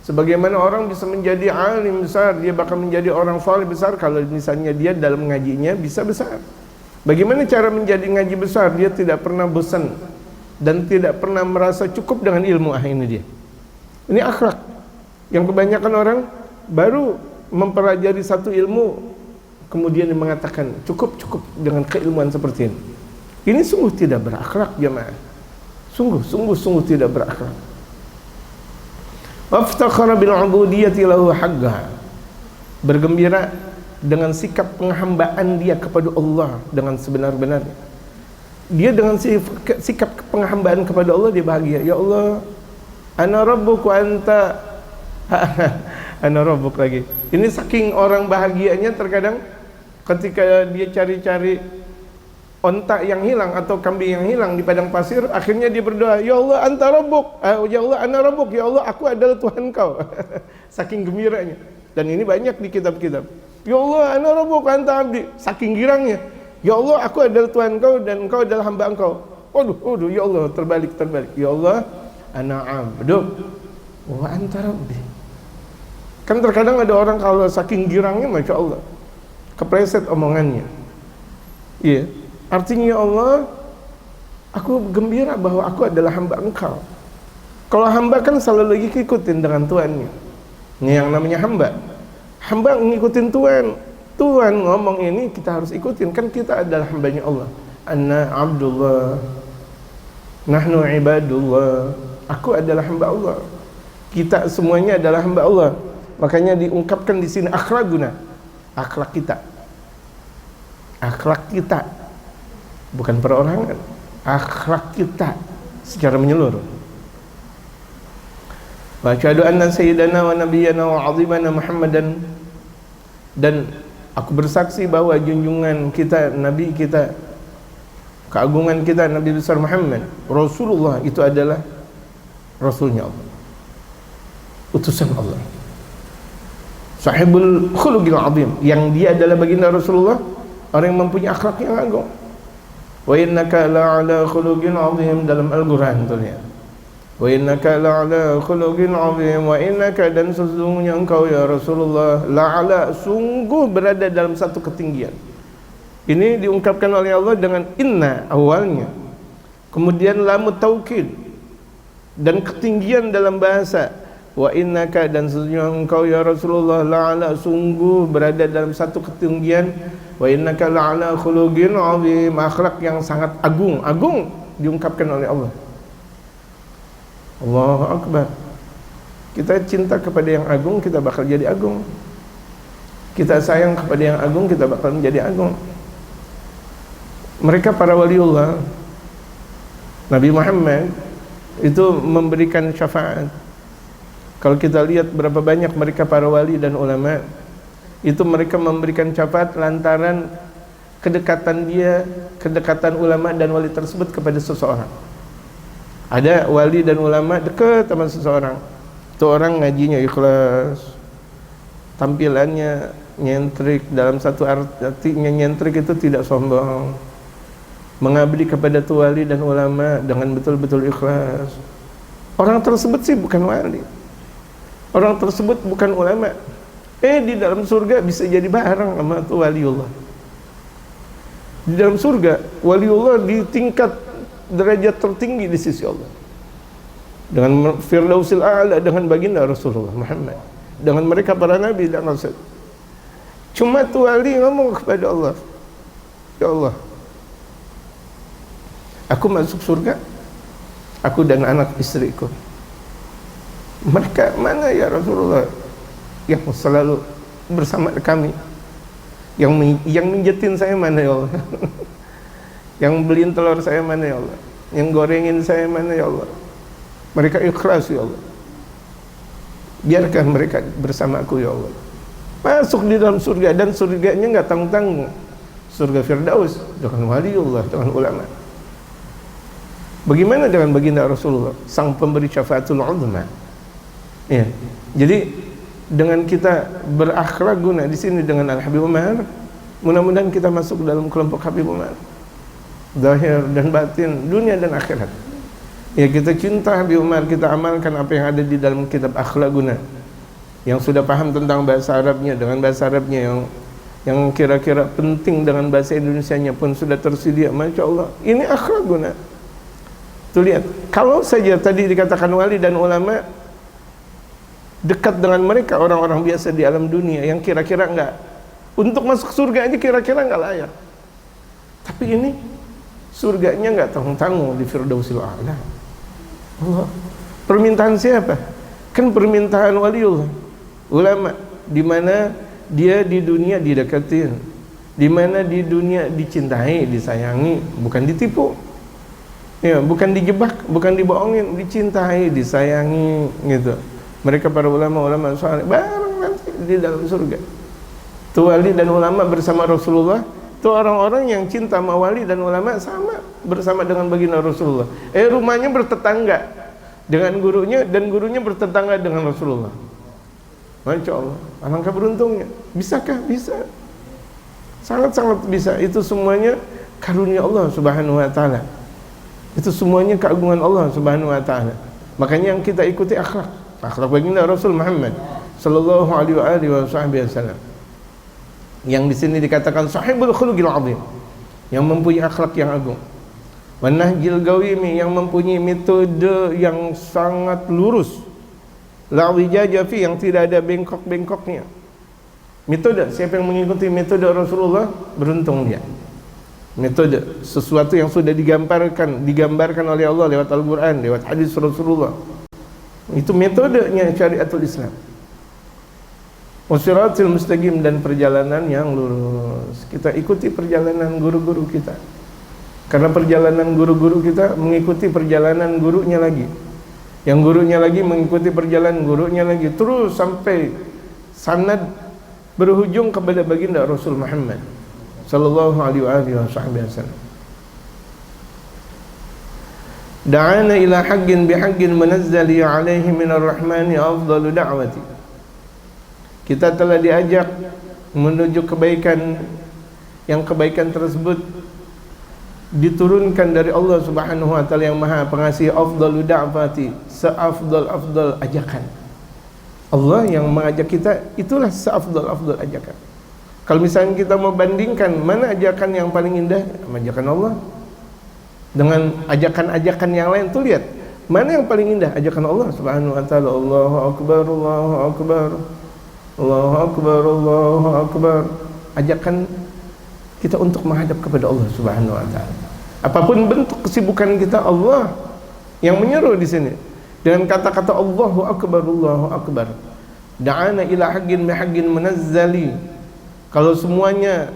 Sebagaimana orang bisa menjadi alim besar, dia bakal menjadi orang saleh besar kalau misalnya dia dalam ngajinya bisa besar. Bagaimana cara menjadi ngaji besar? Dia tidak pernah bosan dan tidak pernah merasa cukup dengan ilmu. Ini dia. Ini akhlak. Yang kebanyakan orang baru mempelajari satu ilmu kemudian dia mengatakan cukup dengan keilmuan seperti ini. Ini sungguh tidak berakhlak jemaah. Sungguh tidak berakhlak. Waftakhara bil ubudiyyati lahu haqqaha. Bergembira dengan sikap penghambaan dia kepada Allah dengan sebenar-benarnya. Dia dengan sikap penghambaan kepada Allah dia bahagia. Ya Allah, ana rabbuk wa anta ana rabbuk lagi. Ini saking orang bahagianya terkadang ketika dia cari-cari onta yang hilang atau kambing yang hilang di padang pasir, akhirnya dia berdoa, ya Allah anta rabbuk, ya Allah ana rabbuk, ya Allah aku adalah Tuhan kau. Saking gembiranya. Dan ini banyak di kitab-kitab. Ya Allah ana rabbuk anta abdi, saking girangnya. Ya Allah aku adalah Tuhan kau dan engkau adalah hamba engkau. Waduh, ya Allah terbalik. Ya Allah ana abduk wa anta rabbi. Kan terkadang ada orang kalau saking girangnya, Masya Allah, kepleset omongannya. Iya, artinya ya Allah, aku gembira bahwa aku adalah hamba engkau. Kalau hamba kan selalu lagi ikutin dengan Tuannya. Ini yang namanya hamba. Hamba ngikutin Tuhan. Tuhan ngomong ini kita harus ikutin. Kan kita adalah hambanya Allah. Anna abdullah, nahnu ibadullah. Aku adalah hamba Allah. Kita semuanya adalah hamba Allah. Makanya diungkapkan di sini akhlakuna, akhlak kita. Akhlak kita. Bukan perorangan. Akhlak kita secara menyeluruh. Wa asyhadu anna sayyidana wa nabiyyana wa 'azimana Muhammadan, dan aku bersaksi bahwa junjungan kita, nabi kita, keagungan kita Nabi besar Muhammad Rasulullah itu adalah Rasulnya Allah, utusan Allah, sahibul khuluqil azim, yang dia adalah baginda Rasulullah, orang yang mempunyai akhlak yang agung. Wa innaka la'ala khuluqin azim dalam Al-Quran tulisnya. Wa innaka la'ala khuluqin azim, wa innaka, dan sesungguhnya engkau ya Rasulullah la'ala, sungguh berada dalam satu ketinggian. Ini diungkapkan oleh Allah dengan inna awalnya, kemudian lam taukid, dan ketinggian dalam bahasa. Wa innaka, dan sesungguhnya engkau ya Rasulullah la'ala, sungguh berada dalam satu ketinggian. Wa innaka la'ala khuluqin azim, akhlak yang sangat agung. Agung diungkapkan oleh Allah. Allahu Akbar. Kita cinta kepada yang agung, kita bakal jadi agung. Kita sayang kepada yang agung, kita bakal menjadi agung. Mereka para waliullah, Nabi Muhammad itu memberikan syafaat. Kalau kita lihat berapa banyak mereka para wali dan ulama, itu mereka memberikan syafaat lantaran kedekatan dia, kedekatan ulama dan wali tersebut kepada seseorang. Ada wali dan ulama dekat sama seseorang, itu orang ngajinya ikhlas, tampilannya nyentrik, dalam satu artinya nyentrik itu tidak sombong, mengabdi kepada tu wali dan ulama dengan betul-betul ikhlas. Orang tersebut sih bukan wali, orang tersebut bukan ulama, di dalam surga bisa jadi bareng sama tu waliullah. Di dalam surga waliullah di tingkat derajat tertinggi di sisi Allah, dengan Firdausil A'la, dengan baginda Rasulullah Muhammad, dengan mereka para nabi dan rasul. Cuma tu wali ngomong kepada Allah, ya Allah, aku masuk surga, aku dan anak istriku. Mereka mana ya Rasulullah yang selalu bersama kami, yang menjetin saya mana ya Allah? Yang beliin telur saya mana ya Allah? Yang gorengin saya mana ya Allah? Mereka ikhlas ya Allah, biarkan mereka bersama aku ya Allah. masuk di dalam surga, dan surganya nggak tanggung-tanggung, surga Firdaus dengan waliullah, dengan ulama. Bagaimana dengan baginda Rasulullah, sang pemberi syafaatul uzma? Ya. Jadi dengan kita berakhlak guna di sini dengan Al Habib Umar, mudah-mudahan kita masuk dalam kelompok Habib Umar, zahir dan batin, dunia dan akhirat. Ya, kita cinta Habib Umar, kita amalkan apa yang ada di dalam kitab Akhlak Guna. Yang sudah paham tentang bahasa Arabnya, dengan bahasa Arabnya yang kira-kira penting dengan bahasa Indonesianya pun sudah tersedia. Masya Allah, ini Akhlak Guna. Tuh lihat, kalau saja tadi dikatakan wali dan ulama, dekat dengan mereka orang-orang biasa di alam dunia yang kira-kira enggak, untuk masuk surga aja kira-kira enggak layak. Tapi ini surganya enggak tanggung-tanggung di Firdausil A'la. Allah. Permintaan siapa? Kan permintaan waliullah, ulama, di mana dia di dunia didekatin, di mana di dunia dicintai, disayangi, bukan ditipu. Ya, bukan dijebak, bukan dibohongin, dicintai, disayangi gitu. Mereka para ulama-ulama saleh bareng nanti di dalam surga. Tuh wali dan ulama bersama Rasulullah, tuh orang-orang yang cinta sama wali dan ulama sama bersama dengan baginda Rasulullah. Rumahnya bertetangga dengan gurunya dan gurunya bertetangga dengan Rasulullah. Masya Allah, alangkah beruntungnya. Bisakah? Bisa. Sangat-sangat bisa. Itu semuanya karunia Allah Subhanahu wa taala. Itu semuanya keagungan Allah Subhanahu wa taala. Makanya yang kita ikuti akhlak baginda Rasul Muhammad sallallahu alaihi wasallam. Yang di sini dikatakan sahibul khuluqil azim, yang mempunyai akhlak yang agung. Wan nahjil gawimi, yang mempunyai metode yang sangat lurus. La wijaja fi, yang tidak ada bengkok-bengkoknya. Metode, siapa yang mengikuti metode Rasulullah beruntung dia. Metode sesuatu yang sudah digambarkan oleh Allah lewat Al-Quran, lewat hadis Rasulullah. Itu metodenya syariatul Islam. Wasiratul mustaqim, dan perjalanan yang lurus. Kita ikuti perjalanan guru-guru kita, karena perjalanan guru-guru kita mengikuti perjalanan gurunya lagi, yang gurunya lagi mengikuti perjalanan gurunya lagi, terus sampai sanad berhujung kepada baginda Rasul Muhammad sallallahu alaihi wasallam. Da'ana ila haqqin bihaqqin munazzali alaihi minar rahmani afdalu da'wati. Kita telah diajak menuju kebaikan, yang kebaikan tersebut diturunkan dari Allah Subhanahu wa taala yang Maha Pengasih. Afdalu da'wati, seafdal-afdal ajakan. Allah yang mengajak kita, itulah seafdal-afdal ajakan. Kalau misalnya kita mau bandingkan mana ajakan yang paling indah, ajakan Allah dengan ajakan-ajakan yang lain, tuh lihat mana yang paling indah, ajakan Allah Subhanahu wa taala. Allahu akbar, Allahu akbar, Allahu akbar, Allahu akbar. Ajakan kita untuk menghadap kepada Allah Subhanahu wa taala. Apapun bentuk kesibukan kita, Allah yang menyeru di sini dengan kata-kata Allahu akbar, Allahu akbar. Da'ana ila haqqin bihaqqin munazzali. Kalau semuanya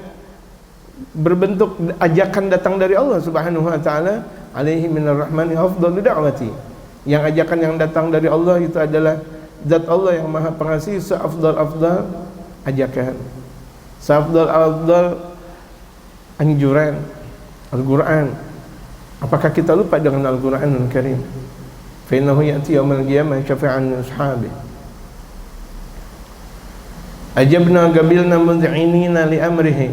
berbentuk ajakan datang dari Allah Subhanahu wa taala, alaihi minar rahmani afdalu da'wati. Yang ajakan yang datang dari Allah itu adalah zat Allah yang Maha Pengasih, seafdal-afdal ajakan, seafdal-afdal anjuran. Al-Quran. Apakah kita lupa dengan Al-Quranul Karim? Fa innahu ya'ti yaumil qiyamah syafi'an min ashabihi. Ajabna qabilna mud'inina li amrihi,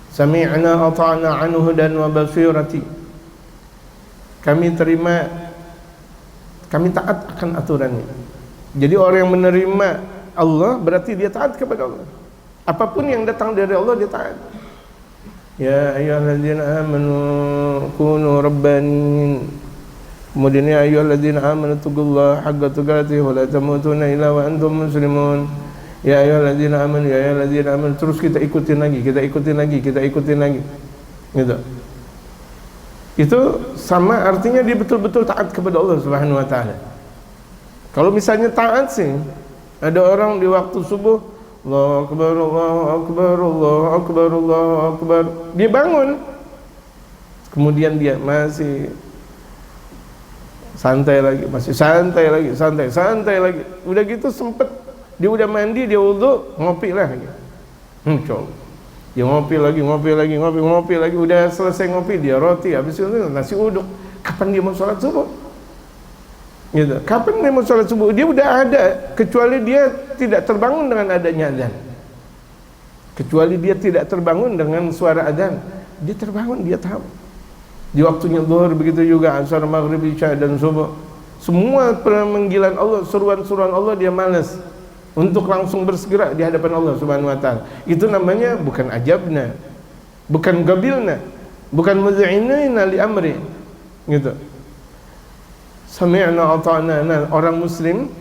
sami'na ata'na anhu dan wa basirati. Kami terima, kami taat akan aturannya. Jadi orang yang menerima Allah berarti dia taat kepada Allah. Apapun yang datang dari Allah dia taat. Ya ayyuhalladzina amanu kunu rabbanin. Kemudian ya ayyuhalladzina amanu taqullaha haqqa tuqatih wa la tamutunna illa wa antum muslimun. Ya ayyuhalladzina amanu, ya ayyuhalladzina amanu. Terus kita ikutin lagi, kita ikutin lagi, kita ikutin lagi. Gitu. Itu sama artinya dia betul-betul taat kepada Allah Subhanahu wa taala. Kalau misalnya taat sih, ada orang di waktu subuh, Allahu akbar, Allahu akbar, Allahu akbar, Allahu akbar. Dia bangun. Kemudian dia masih santai lagi, masih santai lagi, santai lagi. Udah gitu sempet Dia udah mandi, dia wudu, ngopi lah. Coba. Dia ngopi lagi, ngopi lagi. Udah selesai ngopi, dia roti, habis itu nasi uduk. Kapan dia mau sholat subuh? Gitu. Kapan dia mau sholat subuh? Dia udah ada, kecuali dia tidak terbangun dengan adanya adzan. Kecuali dia tidak terbangun dengan suara adzan. Dia terbangun, dia tahu. Di waktunya zuhur begitu juga, asar, maghrib, isya dan subuh. Semua pemanggilan Allah, seruan-seruan Allah dia malas untuk langsung bersegera di hadapan Allah Subhanahu wa taala. Itu namanya bukan ajabna, bukan gabilna, bukan mudhi'ina li amri. Gitu. Sami'na ata'na. Nah, orang muslim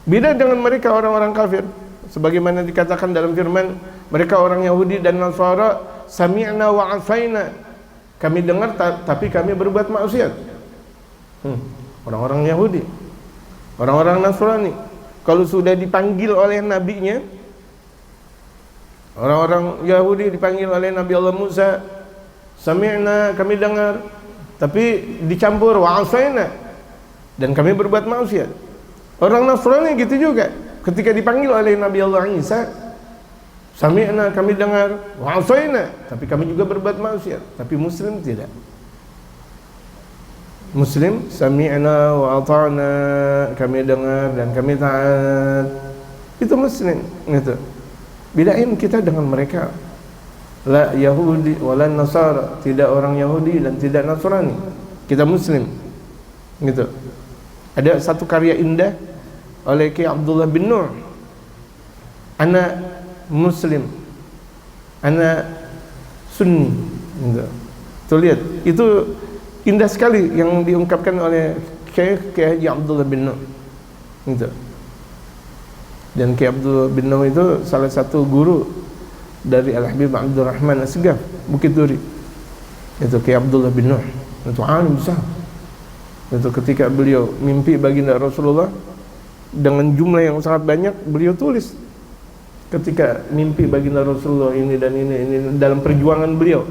beda dengan mereka orang-orang kafir. Sebagaimana dikatakan dalam firman mereka orang Yahudi dan Nasara, sami'na wa 'asaina. Kami dengar tapi kami berbuat maksiat. Orang-orang Yahudi, orang-orang Nasrani, kalau sudah dipanggil oleh nabinya, orang-orang Yahudi dipanggil oleh Nabi Allah Musa, sami'na, kami dengar, tapi dicampur wa 'asaina, dan kami berbuat maksiat. Orang Nasrani gitu juga, ketika dipanggil oleh Nabi Allah Isa, sami'na, kami dengar, wa 'asaina, tapi kami juga berbuat maksiat. Tapi Muslim tidak. Muslim sami'na wa ata'na, kami dengar dan kami taat. Itu Muslim, gitu. Bedain kita dengan mereka. La Yahudi wala Nasara, tidak orang Yahudi dan tidak Nasrani. Kita Muslim, gitu. Ada satu karya indah oleh Ki Abdullah bin Nur, anak Muslim, anak Sunni, gitu. Tuh lihat, itu indah sekali yang diungkapkan oleh Syekh Haji Abdullah bin Nur, gitu. Dan Ki Abdullah bin Nur itu salah satu guru dari Al-Habib Abdurrahman As-Segaf Bukit Duri. Itu Ki Abdullah bin Nur, itu alim besar. Itu ketika beliau mimpi baginda Rasulullah dengan jumlah yang sangat banyak, beliau tulis ketika mimpi baginda Rasulullah ini dan ini dalam perjuangan beliau.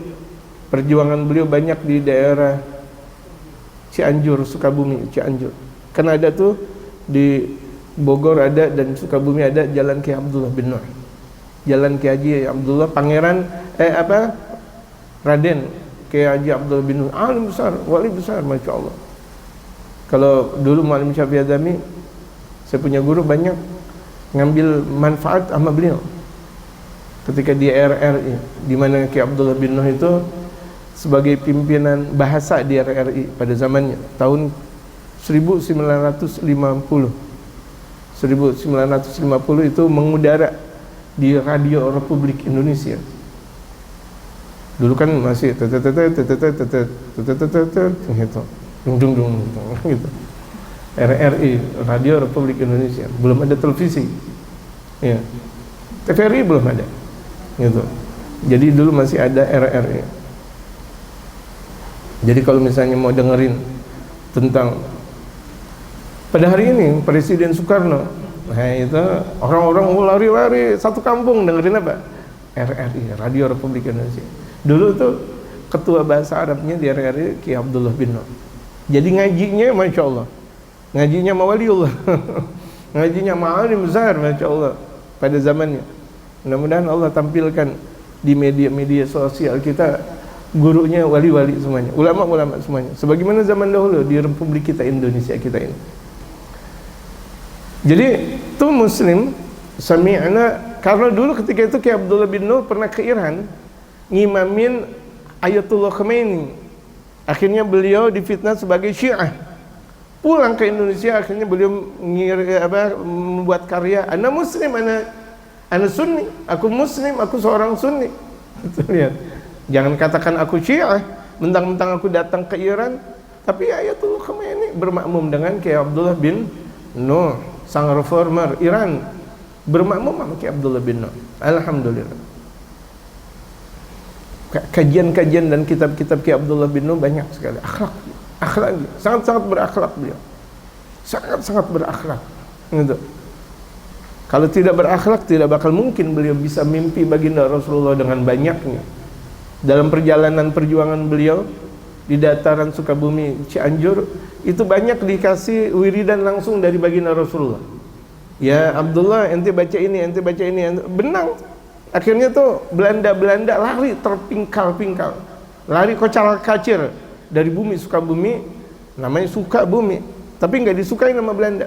Perjuangan beliau banyak di daerah Cianjur, Sukabumi, Cianjur. Karena ada tuh di Bogor ada dan Sukabumi ada Jalan Ki Abdullah bin Nur. Jalan Ki Haji Abdullah Pangeran Raden Ki Haji Abdullah bin Nur, alim besar, wali besar, Masya Allah. Kalau dulu Mu'allim Syafi'i Adzami, saya punya guru banyak ngambil manfaat sama beliau ketika di RRI, di mana Ki Abdullah bin Nur itu sebagai pimpinan bahasa di RRI pada zamannya tahun 1950 itu mengudara di Radio Republik Indonesia. Dulu kan masih gitu. RRI, Radio Republik Indonesia, belum ada televisi, ya. TVRI belum ada, gitu. Jadi dulu masih ada RRI. Jadi kalau misalnya mau dengerin tentang pada hari ini Presiden Soekarno, nah itu orang-orang lari-lari satu kampung dengerin apa? RRI, Radio Republik Indonesia. Dulu tuh ketua bahasa Arabnya di RRI Ki Abdullah bin Nur. Jadi ngajinya Masya Allah, ngajinya mawaliullah, ngajinya ma'alim besar Masya Allah pada zamannya. Mudah-mudahan Allah tampilkan di media-media sosial kita gurunya wali-wali semuanya, ulama-ulama semuanya, sebagaimana zaman dahulu di Republik kita Indonesia kita ini. Jadi itu Muslim sami'na, karena dulu ketika itu Ki Abdullah bin Nur pernah ke Iran ngimamin Ayatullah Khomeini. Akhirnya beliau difitnah sebagai Syiah. Pulang ke Indonesia, akhirnya beliau membuat karya, ana Muslim, ana Sunni, aku Muslim, aku seorang Sunni. Lihat. Jangan katakan aku Syiah, mentang-mentang aku datang ke Iran, tapi Ayatullah Khomeini bermakmum dengan Ki Abdullah bin Nur, sang reformer Iran, bermakmum sama Ki Abdullah bin Nur. Alhamdulillah. Kajian-kajian dan kitab-kitab Ki Abdullah bin Nur banyak sekali. Akhlak, sangat-sangat berakhlak beliau. Sangat-sangat berakhlak. Gitu. Kalau tidak berakhlak, tidak bakal mungkin beliau bisa mimpi baginda Rasulullah dengan banyaknya. Dalam perjalanan perjuangan beliau di dataran Sukabumi Cianjur, itu banyak dikasih wiridan langsung dari baginda Rasulullah. Ya Abdullah, ente baca ini, ente baca ini, benang. Akhirnya tuh Belanda lari terpingkal-pingkal, lari kocar-kacir dari bumi Sukabumi, namanya Sukabumi, tapi nggak disukai nama Belanda.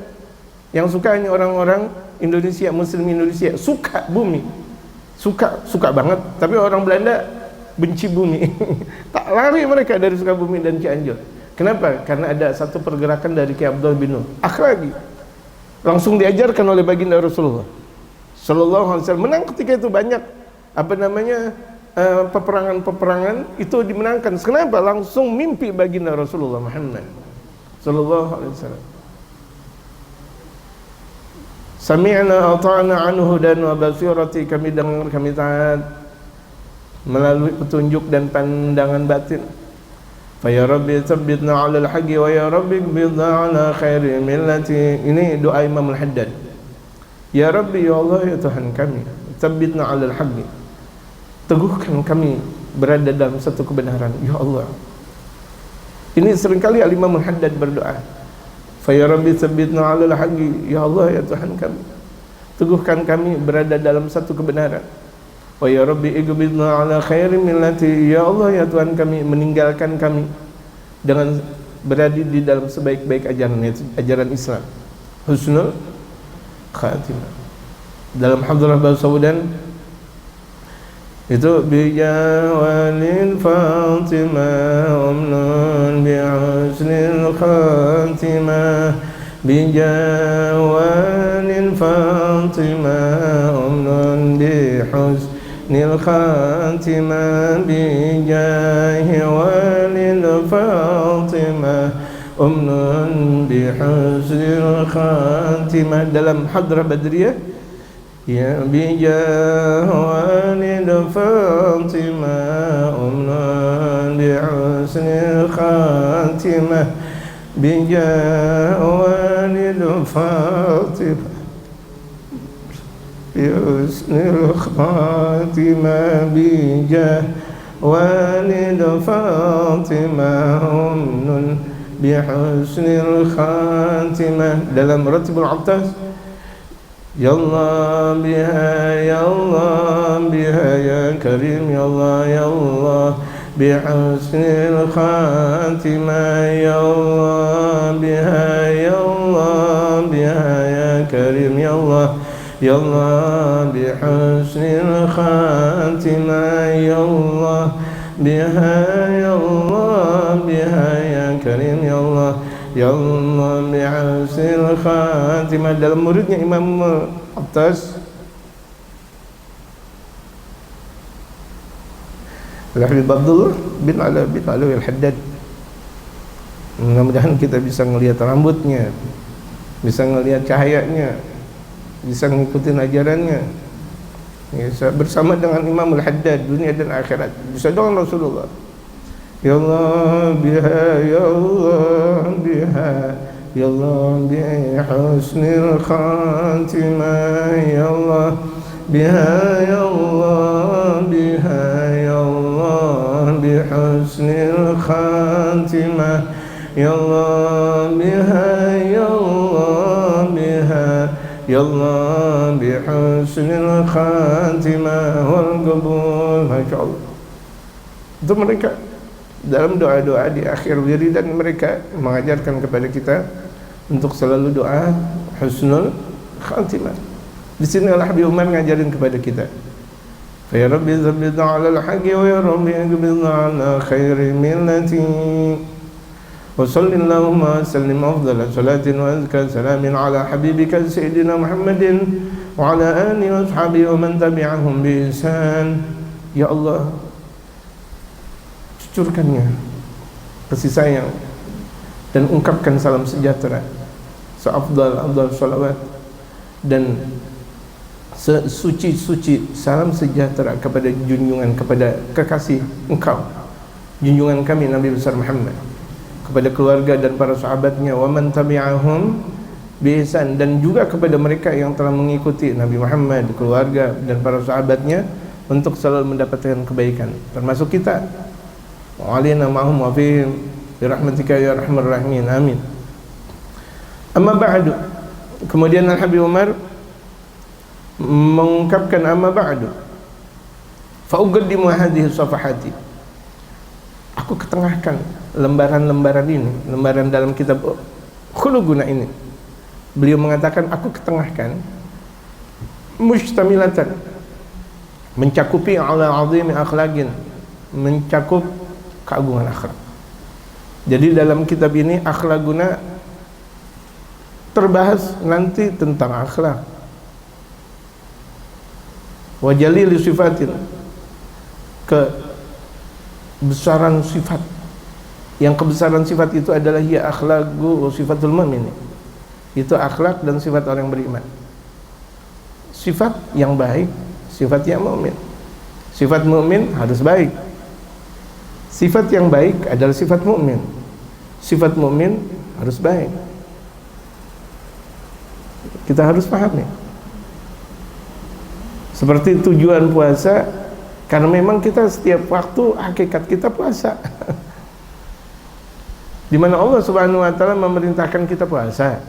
Yang suka hanya orang-orang Indonesia, Muslim Indonesia, suka bumi, suka banget. Tapi orang Belanda benci bumi. Tak lari mereka dari Sukabumi dan Cianjur. Kenapa? Karena ada satu pergerakan dari Ki Abdul bin Nur, akhlaki, langsung diajarkan oleh baginda Rasulullah Sallallahu Alaihi Wasallam. Menang ketika itu banyak peperangan itu dimenangkan. Kenapa? Langsung mimpi baginda Rasulullah Muhammad Sallallahu Alaihi Wasallam. Sami'na ata'na anhu dan wa basirati, kami dengar, kami taat melalui petunjuk dan pandangan batin. Fa ya Rabbi tsabbitna 'alal haqqi wa ya Rabbi qbidna 'ala khairi millati. Ini doa Imam Al-Haddad. Ya Rabbi, ya Allah, ya Tuhan kami, tsabbitna 'alal haqqi, teguhkan kami berada dalam satu kebenaran, ya Allah. Ini seringkali Imam Al-Haddad berdoa. Fa ya Rabbi tsabbitna 'alal haqqi, ya Allah, ya Tuhan kami, teguhkan kami berada dalam satu kebenaran. Wa ya Rabbi iqbidna 'ala khairi millati, ya Allah, ya Tuhan kami, meninggalkan kami dengan berada di dalam sebaik-baik ajaran Islam, husnul khatimah. Dalam Hadrah Basudan itu bijawalil Fatimah umnun bihusnil khatimah, bijawalil Fatimah umnun bihusnil khatimah, bijahi walil Fatimah umnun bihusnil khatimah. Dalam Hadrah Badriyah, ya bijah walid Fatimah umnun bihusnil khatimah, bijah walid Fatimah bihusnil khatimah, bijah walid Fatimah umnun bihusnil khatimah. Dalam Ratibul Attas, ya Allah biha, ya Allah biha, ya Karim, ya Allah, ya Allah bihusnil khatimah, ya Allah biha, ya Allah biha, ya Karim, ya Allah, ya Allah bihusnil khatimah, ya Allah biha, ya Allah biha, ya Karim, ya Allah, ya Allah bihusnil khatimah. Dalam muridnya Imam Attas, Al-Habib Abdullah bin Alawi Al-Haddad, mudah-mudahan kita bisa melihat rambutnya, bisa melihat cahayanya, bisa mengikuti ajarannya, bisa bersama dengan Imam Al-Haddad dunia dan akhirat, bisa dengan Rasulullah. Ya Allah biha, ya Allah biha, ya Allah bihusnil khatimah, ya Allah biha, ya Allah biha, ya Allah bihusnil khatimah, ya Allah biha, ya Allah biha, ya Allah bihusnil khatimah wal qabul. Masya Allah. Itu mereka dalam doa-doa di akhir wiridan, mereka mengajarkan kepada kita untuk selalu doa husnul khatimah. Di sini Al-Habib Umar ngajarin kepada kita, fa ya Rabbi tsabbitna 'alal haqqi wa ya Rabbi iqbidna 'ala khairi millati. Wa sallallahu wa sallim afdala salatin wa azka salamin ala habibika sayyidina Muhammadin wa ala alihi wa ashabihi wa man tabi'ahum bi ihsan. Ya Allah, cucurkannya kasih sayang dan ungkapkan salam sejahtera, seafdal salawat dan sesuci-suci salam sejahtera kepada junjungan, kepada kekasih engkau, junjungan kami Nabi besar Muhammad, kepada keluarga dan para sahabatnya, wa man tabi'ahum bi ihsan, dan juga kepada mereka yang telah mengikuti Nabi Muhammad, keluarga dan para sahabatnya untuk selalu mendapatkan kebaikan, termasuk kita. Wa alina ma'hum wa fihim bi rahmatika ya arhamar rahimin, amin. Amma ba'du, Kemudian Al-Habib Umar mengungkapkan amma ba'du fa uqaddimu hadhihi safahati, aku ketengahkan lembaran-lembaran ini, lembaran dalam kitab Khuluquna ini. Beliau mengatakan aku ketengahkan mustamilatan, mencakupi ala azimi akhlaqin, mencakup keagungan akhlak. Jadi dalam kitab ini Akhlaquna terbahas nanti tentang akhlak. Wa jalili sifatin, kebesaran sifat. Yang kebesaran sifat itu adalah ya akhlaqu wa sifatul mu'min. Itu akhlak dan sifat orang beriman. Sifat yang baik, sifat yang mukmin. Sifat mukmin harus baik. Sifat yang baik adalah sifat mukmin. Sifat mukmin harus baik. Kita harus pahami. Seperti tujuan puasa, karena memang kita setiap waktu hakikat kita puasa. Di mana Allah Subhanahu wa taala memerintahkan kita puasa.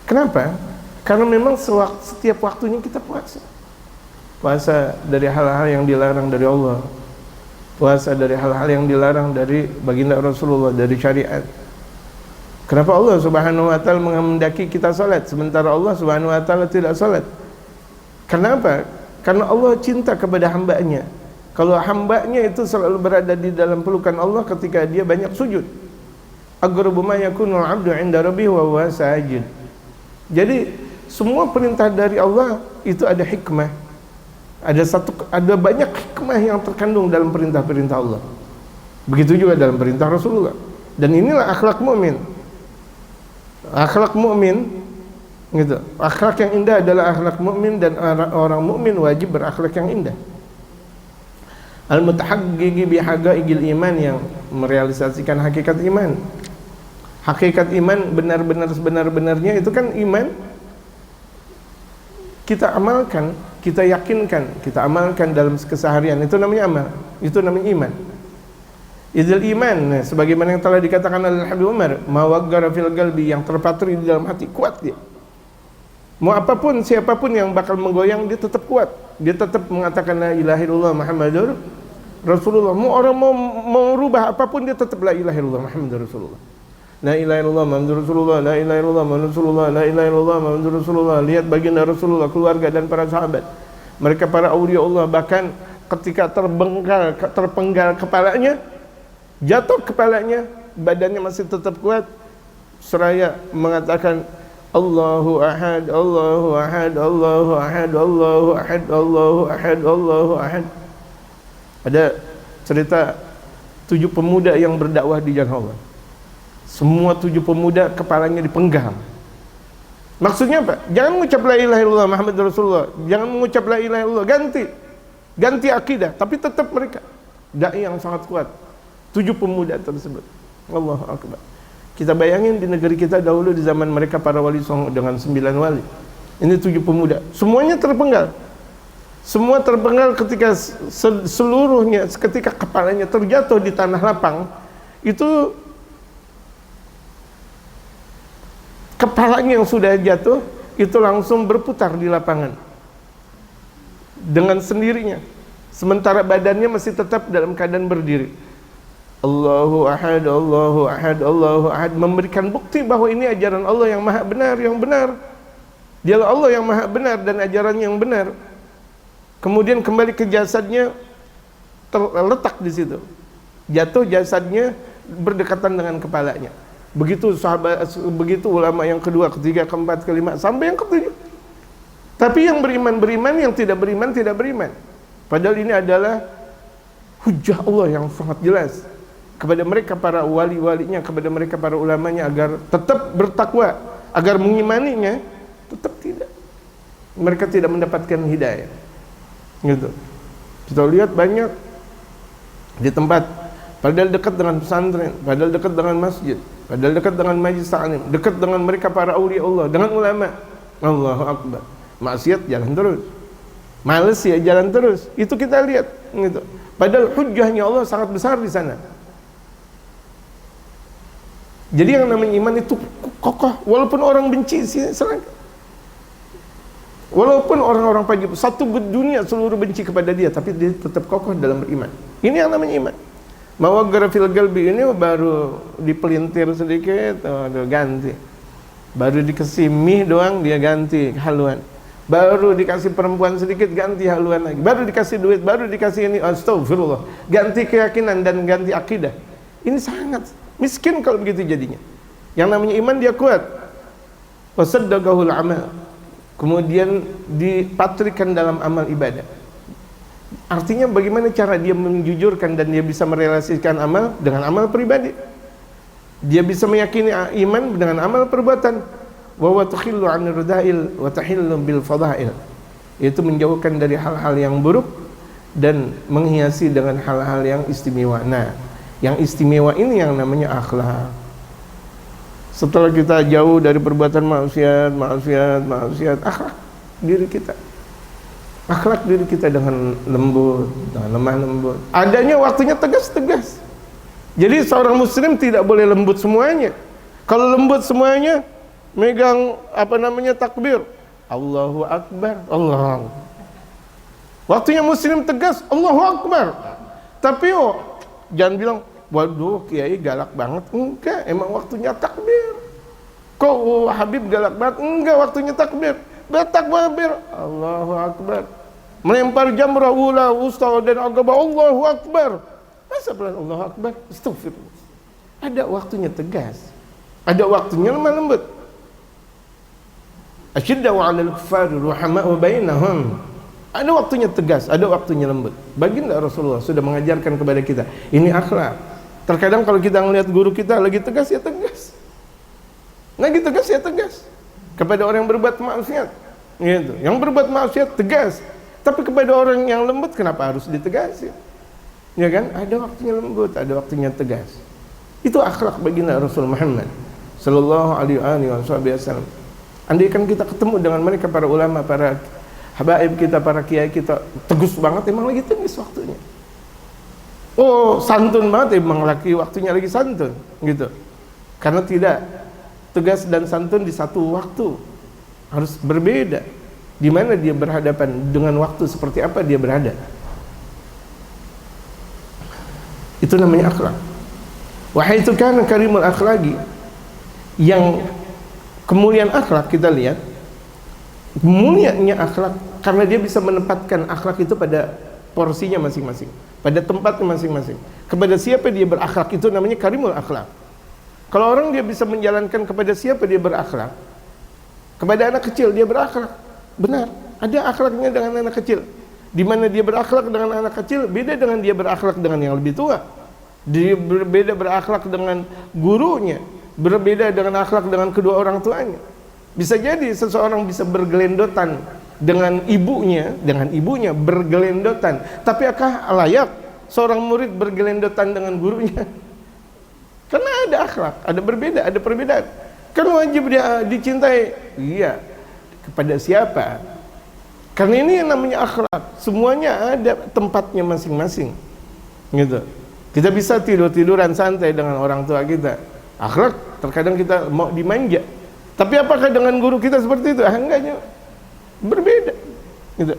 Kenapa? Karena memang setiap waktunya kita puasa. Puasa dari hal-hal yang dilarang dari Allah. Puasa dari hal-hal yang dilarang dari baginda Rasulullah, dari syariat. Kenapa Allah Subhanahu wa taala menghendaki kita salat sementara Allah Subhanahu wa taala tidak salat? Kenapa? Karena Allah cinta kepada hambanya. Kalau hambanya itu selalu berada di dalam pelukan Allah ketika dia banyak sujud. Aqrabu ma yakunul 'abdu 'inda rabbih wa huwa sajid. Jadi semua perintah dari Allah itu ada hikmah. Ada banyak hikmah yang terkandung dalam perintah-perintah Allah. Begitu juga dalam perintah Rasulullah. Dan inilah akhlak mukmin. Akhlak mukmin gitu. Akhlak yang indah adalah akhlak mukmin, dan orang mukmin wajib berakhlak yang indah. Al-mutahaqqiqi bihaqaiqil iman, yang merealisasikan hakikat iman. Hakikat iman benar-benar sebenar-benarnya itu kan iman kita amalkan, kita yakinkan, kita amalkan dalam keseharian. Itu namanya amal, itu namanya iman. Idzal iman, sebagaimana yang telah dikatakan oleh Habib Umar, ma waggara fil qalbi, yang terpatri di dalam hati, kuat dia. Mau apapun, siapapun yang bakal menggoyang, dia tetap kuat. Dia tetap mengatakan la ilaha illallah Muhammadur Rasulullah. Mau orang mau rubah apapun, dia tetap la ilaha illallah Muhammadur Rasulullah. La ilaha illallah Muhammadur Rasulullah, la ilaha illallah Muhammadur Rasulullah, la ilaha illallah Muhammadur Rasulullah. Lihat baginda Rasulullah, keluarga dan para sahabat. Mereka para aulia Allah, bahkan ketika terpenggal kepalanya, jatuh kepalanya, badannya masih tetap kuat, seraya mengatakan Allahu ahad, Allahu ahad, Allahu ahad, Allahu ahad, Allahu ahad, Allahu ahad. Ada cerita 7 pemuda yang berdakwah di jalan Allah. Semua 7 pemuda kepalanya dipenggal. Maksudnya apa? Jangan mengucap la ilaha illallah Muhammadur Rasulullah, jangan mengucap la ilaha illallah, ganti akidah, tapi tetap mereka dai yang sangat kuat. 7 pemuda tersebut. Allahu akbar. Kita bayangin di negeri kita dahulu di zaman mereka para wali songo dengan 9 wali. Ini 7 pemuda, semuanya terpenggal. Semua terpenggal ketika seluruhnya, ketika kepalanya terjatuh di tanah lapang, itu kepalanya yang sudah jatuh itu langsung berputar di lapangan dengan sendirinya, sementara badannya masih tetap dalam keadaan berdiri. Allahu ahad, Allahu ahad, Allahu ahad, memberikan bukti bahwa ini ajaran Allah yang maha benar, yang benar. Dialah Allah yang maha benar dan ajarannya yang benar. Kemudian kembali ke jasadnya, terletak di situ. Jatuh jasadnya berdekatan dengan kepalanya. Begitu sahabat, begitu ulama yang kedua, ketiga, keempat, kelima, sampai yang ketujuh. Tapi yang beriman, yang tidak beriman. Padahal ini adalah hujah Allah yang sangat jelas kepada mereka para wali-walinya, kepada mereka para ulamanya, agar tetap bertakwa, agar mengimaninya. Tetap tidak, mereka tidak mendapatkan hidayah gitu. Kita lihat banyak di tempat, padahal dekat dengan pesantren, padahal dekat dengan masjid, padahal dekat dengan majlis ta'lim, dekat dengan mereka para aulia Allah, dengan ulama. Allahu akbar, maksiat jalan terus, males ya jalan terus. Itu kita lihat gitu. Padahal hujahnya Allah sangat besar di sana. Jadi yang namanya iman itu kokoh walaupun orang benci serang. Walaupun orang-orang pagi satu dunia seluruh benci kepada dia, tapi dia tetap kokoh dalam beriman. Ini yang namanya iman. Mawaggara fil qalbi ini baru dipelintir sedikit, udah ganti. Baru dikasih mie doang dia ganti haluan. Baru dikasih perempuan sedikit ganti haluan lagi. Baru dikasih duit, baru dikasih ini, astagfirullah. Ganti keyakinan dan ganti akidah. Ini sangat miskin kalau begitu jadinya. Yang namanya iman dia kuat. Wasaddaqahul amal. Kemudian dipatrikan dalam amal ibadah. Artinya bagaimana cara dia menjujurkan dan dia bisa merelasikan amal dengan amal pribadi. Dia bisa meyakini iman dengan amal perbuatan. Wa tukhillu 'anil radail wa tahillu bil fadail. Itu menjauhkan dari hal-hal yang buruk dan menghiasi dengan hal-hal yang istimewa. Nah, yang istimewa ini yang namanya akhlak. Setelah kita jauh dari perbuatan maksiat, akhlak diri kita. Akhlak diri kita dengan lembut, dengan lemah lembut. Adanya waktunya tegas-tegas. Jadi seorang muslim tidak boleh lembut semuanya. Kalau lembut semuanya, megang takbir. Allahu Akbar, Allah. Waktunya muslim tegas, Allahu Akbar. Tapi jangan bilang, waduh kiai galak banget. Enggak, emang waktunya takbir. Kok Habib galak banget? Enggak, waktunya takbir. Bertakbir, Allahu Akbar. Melempar jamrah ula, wusta dan agama, Allahu Akbar. Masa pelan Allahu Akbar? Astagfirullah. Ada waktunya tegas. Ada waktunya lemah lembut. Asyiddau 'alal kuffari ruhama'u bainahum. Ada waktunya tegas, ada waktunya lembut. Baginda Rasulullah sudah mengajarkan kepada kita. Ini akhlak. Terkadang kalau kita melihat guru kita lagi tegas, ya tegas. Lagi tegas, ya tegas. Kepada orang yang berbuat maksiat. Gitu. Yang berbuat maksiat tegas. Tapi kepada orang yang lembut kenapa harus ditegasin? Ya kan? Ada waktunya lembut, ada waktunya tegas. Itu akhlak baginda Rasul Muhammad sallallahu alaihi wasallam. Andai kan kita ketemu dengan mereka, para ulama, para habaib kita, para kiai kita, tegas banget, emang lagi tegas waktunya. Oh, santun banget, emang lagi waktunya lagi santun, gitu. Karena tidak tegas dan santun di satu waktu, harus berbeda. Di mana dia berhadapan dengan waktu, seperti apa dia berada. Itu namanya akhlak. Wahai itu kan karimul akhlaqi, yang kemuliaan akhlak kita lihat, mulianya akhlak karena dia bisa menempatkan akhlak itu pada porsinya masing-masing, pada tempatnya masing-masing. Kepada siapa dia berakhlak itu namanya karimul akhlak. Kalau orang dia bisa menjalankan kepada siapa dia berakhlak, kepada anak kecil dia berakhlak. Benar, ada akhlaknya dengan anak kecil. Di mana dia berakhlak dengan anak kecil beda dengan dia berakhlak dengan yang lebih tua. Dia berbeda berakhlak dengan gurunya, berbeda dengan akhlak dengan kedua orang tuanya. Bisa jadi seseorang bisa bergelendotan dengan ibunya bergelendotan. Tapi apakah layak seorang murid bergelendotan dengan gurunya? Karena ada akhlak, ada berbeda, ada perbedaan. Kan wajib dia dicintai. Iya. Kepada siapa? Karena ini yang namanya akhlak. Semuanya ada tempatnya masing-masing. Gitu. Kita bisa tidur-tiduran santai dengan orang tua kita. Akhlak terkadang kita mau dimanja. Tapi apakah dengan guru kita seperti itu? Enggaknya. Berbeda. Gitu.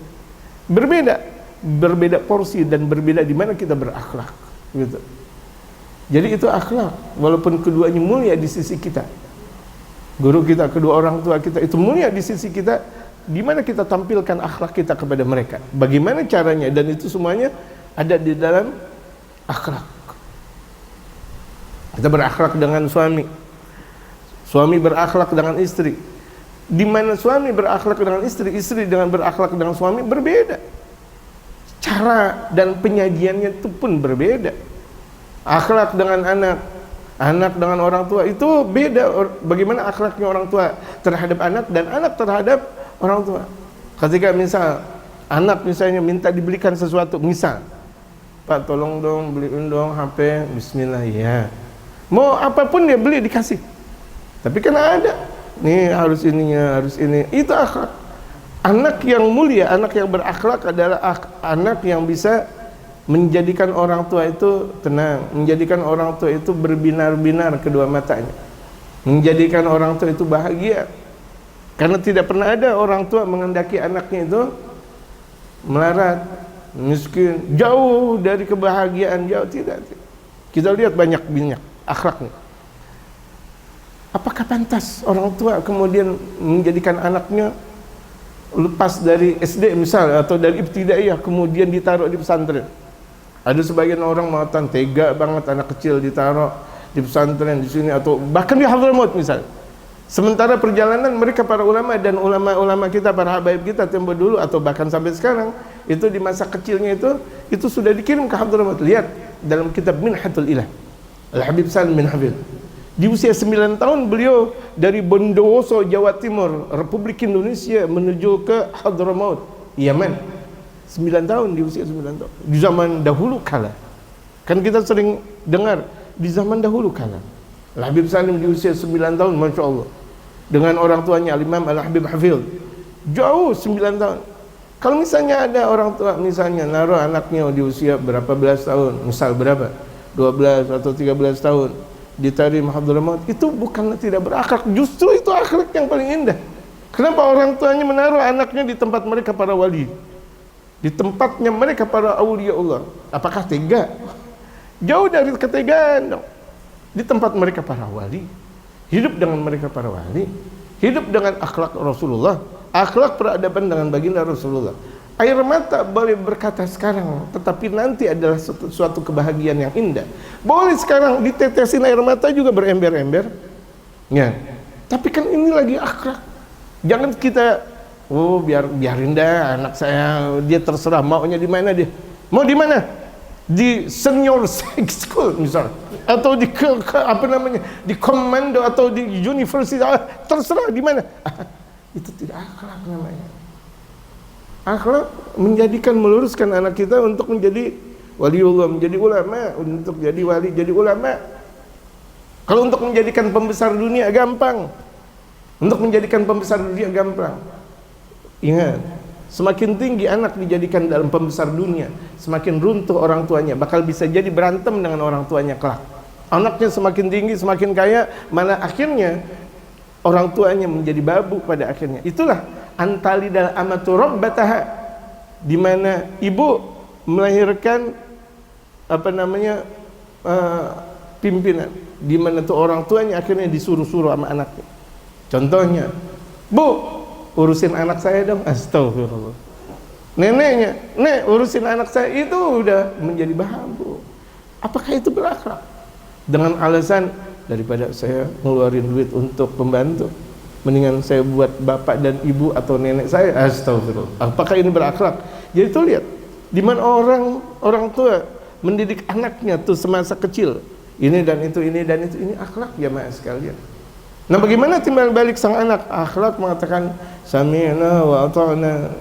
Berbeda porsi dan berbeda di mana kita berakhlak. Gitu. Jadi itu akhlak, walaupun keduanya mulia di sisi kita. Guru kita, kedua orang tua kita itu mulia di sisi kita. Di mana kita tampilkan akhlak kita kepada mereka? Bagaimana caranya? Dan itu semuanya ada di dalam akhlak. Kita berakhlak dengan suami, suami berakhlak dengan istri. Di mana suami berakhlak dengan istri, istri dengan berakhlak dengan suami berbeda. Cara dan penyajiannya itu pun berbeda. Akhlak dengan anak dengan orang tua itu beda. Bagaimana akhlaknya orang tua terhadap anak dan anak terhadap orang tua. Ketika misal anak misalnya minta dibelikan sesuatu, misal, Pak tolong dong beliin dong HP, bismillah, ya. Mau apapun dia beli dikasih. Tapi kan ada, nih harus ininya, harus ini. Itu akhlak. Anak yang mulia, anak yang berakhlak adalah anak yang bisa menjadikan orang tua itu tenang, menjadikan orang tua itu berbinar-binar kedua matanya. menjadikan orang tua itu bahagia. Karena tidak pernah ada orang tua menghendaki anaknya itu melarat, miskin, jauh dari kebahagiaan, jauh, tidak. Kita lihat banyak akhlaknya. Apakah pantas orang tua kemudian menjadikan anaknya lepas dari SD misal atau dari ibtidaiyah kemudian ditaruh di pesantren? Ada sebagian orang mengatakan tega banget anak kecil ditaruh di pesantren di sini atau bahkan di Hadramaut misal. Sementara perjalanan mereka para ulama dan ulama-ulama kita, para habaib kita tempo dulu atau bahkan sampai sekarang, itu di masa kecilnya itu sudah dikirim ke Hadramaut. Lihat dalam kitab Minhatul Ilah, Al-Habib Salim bin Hafidh. Di usia 9 tahun beliau dari Bondowoso, Jawa Timur, Republik Indonesia menuju ke Hadramaut, Yaman. 9 tahun, di usia 9 tahun. Di zaman dahulu kala. Kan kita sering dengar di zaman dahulu kala. Al-Habib Salim di usia 9 tahun, Masya Allah, dengan orang tuanya Al-Imam Al-Habib Hafidh, jauh 9 tahun. Kalau misalnya ada orang tua misalnya naruh anaknya di usia berapa belas tahun, misal berapa, 12 atau 13 tahun, ditaruh Hadramaut, itu bukanlah tidak berakhlak, justru itu akhlak yang paling indah. Kenapa orang tuanya menaruh anaknya di tempat mereka para wali, di tempatnya mereka para aulia Allah? Apakah tega? Jauh dari ketegaan dong. Di tempat mereka para wali, hidup dengan mereka para wali, hidup dengan akhlak Rasulullah, akhlak peradaban dengan baginda Rasulullah. Air mata boleh berkata sekarang, tetapi nanti adalah suatu kebahagiaan yang indah. Boleh sekarang ditetesin air mata juga berember-ember, ya. Tapi kan ini lagi akhlak. Jangan kita, biarin dah anak saya, dia terserah maunya di mana dia. Mau di mana? Di senior sex school misalnya, atau di di komando atau di universitas, terserah di mana. Itu tidak akhlak namanya. Akhlak menjadikan, meluruskan anak kita untuk menjadi waliullah, menjadi ulama, untuk jadi wali, jadi ulama. Kalau untuk menjadikan pembesar dunia gampang, untuk menjadikan pembesar dunia gampang. Ingat, semakin tinggi anak dijadikan dalam pembesar dunia, semakin runtuh orang tuanya, bakal bisa jadi berantem dengan orang tuanya kelak. Anaknya semakin tinggi, semakin kaya, malah akhirnya orang tuanya menjadi babu pada akhirnya. Itulah antalidal amatu rabbataha, di mana ibu melahirkan pimpinan, di mana tuh orang tuanya akhirnya disuruh-suruh sama anaknya. Contohnya, Bu, urusin anak saya dong. Astagfirullah. Neneknya, Nek, urusin anak saya, itu udah menjadi bahabu. Apakah itu berakhlak? Dengan alasan, daripada saya ngeluarin duit untuk pembantu, mendingan saya buat bapak dan ibu atau nenek saya. Astagfirullah. Apakah ini berakhlak? Jadi tuh lihat, di mana orang tua mendidik anaknya tuh semasa kecil, ini dan itu, ini akhlak jamaah sekalian. Nah, bagaimana timbal balik sang anak? Akhlak mengatakan sami'na wa ata'na.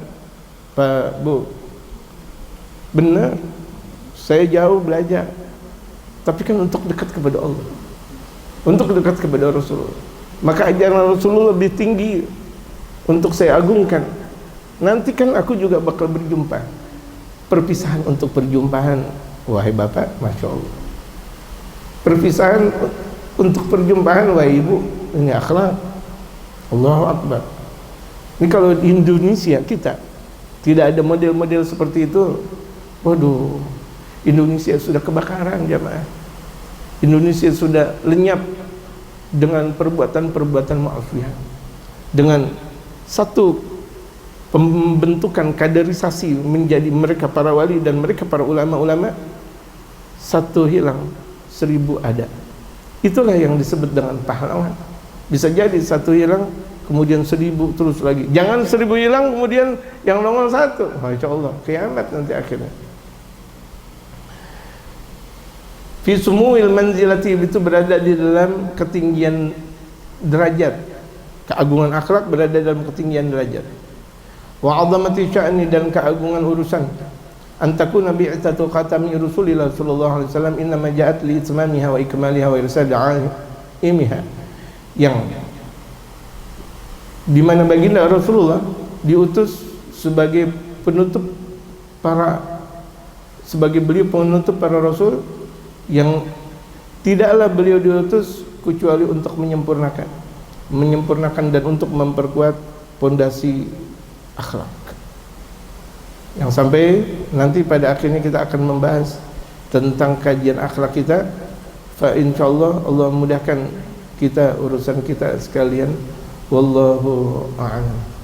Pak, Bu, benar, saya jauh belajar, tapi kan untuk dekat kepada Allah, untuk dekat kepada Rasulullah. Maka ajaran Rasulullah lebih tinggi untuk saya agungkan. Nanti kan aku juga bakal berjumpa. Perpisahan untuk perjumpaan, wahai bapak, Masya Allah. Perpisahan untuk perjumpaan, wahai ibu, ini akhlak. Allahu Akbar. Ini kalau di Indonesia kita tidak ada model-model seperti itu, waduh, Indonesia sudah kebakaran jamaah. Indonesia sudah lenyap dengan perbuatan-perbuatan ma'afiyah, dengan satu pembentukan kaderisasi menjadi mereka para wali dan mereka para ulama-ulama. Satu hilang, 1000 ada. Itulah yang disebut dengan pahlawan. Bisa jadi satu hilang, kemudian 1000 terus lagi. Jangan 1000 hilang kemudian yang nongol 1. Masya Allah, kiamat nanti akhirnya. Fi sumuil manzilati, itu berada di dalam ketinggian derajat. Keagungan akhlak berada dalam ketinggian derajat. Wa 'azamati sya'ni, dan keagungan urusan. Antakuna bi'tsatu khatami Rasulillah sallallahu alaihi wasallam innama ja'at li itmamiha wa ikmaliha wa irsad 'aimiha, yang di mana baginda Rasulullah diutus sebagai penutup sebagai beliau penutup para rasul, yang tidaklah beliau diutus kecuali untuk menyempurnakan dan untuk memperkuat pondasi akhlak. Yang sampai nanti pada akhirnya kita akan membahas tentang kajian akhlak kita. Fa insyaallah Allah mudahkan kita urusan kita sekalian. Wallahu a'lam.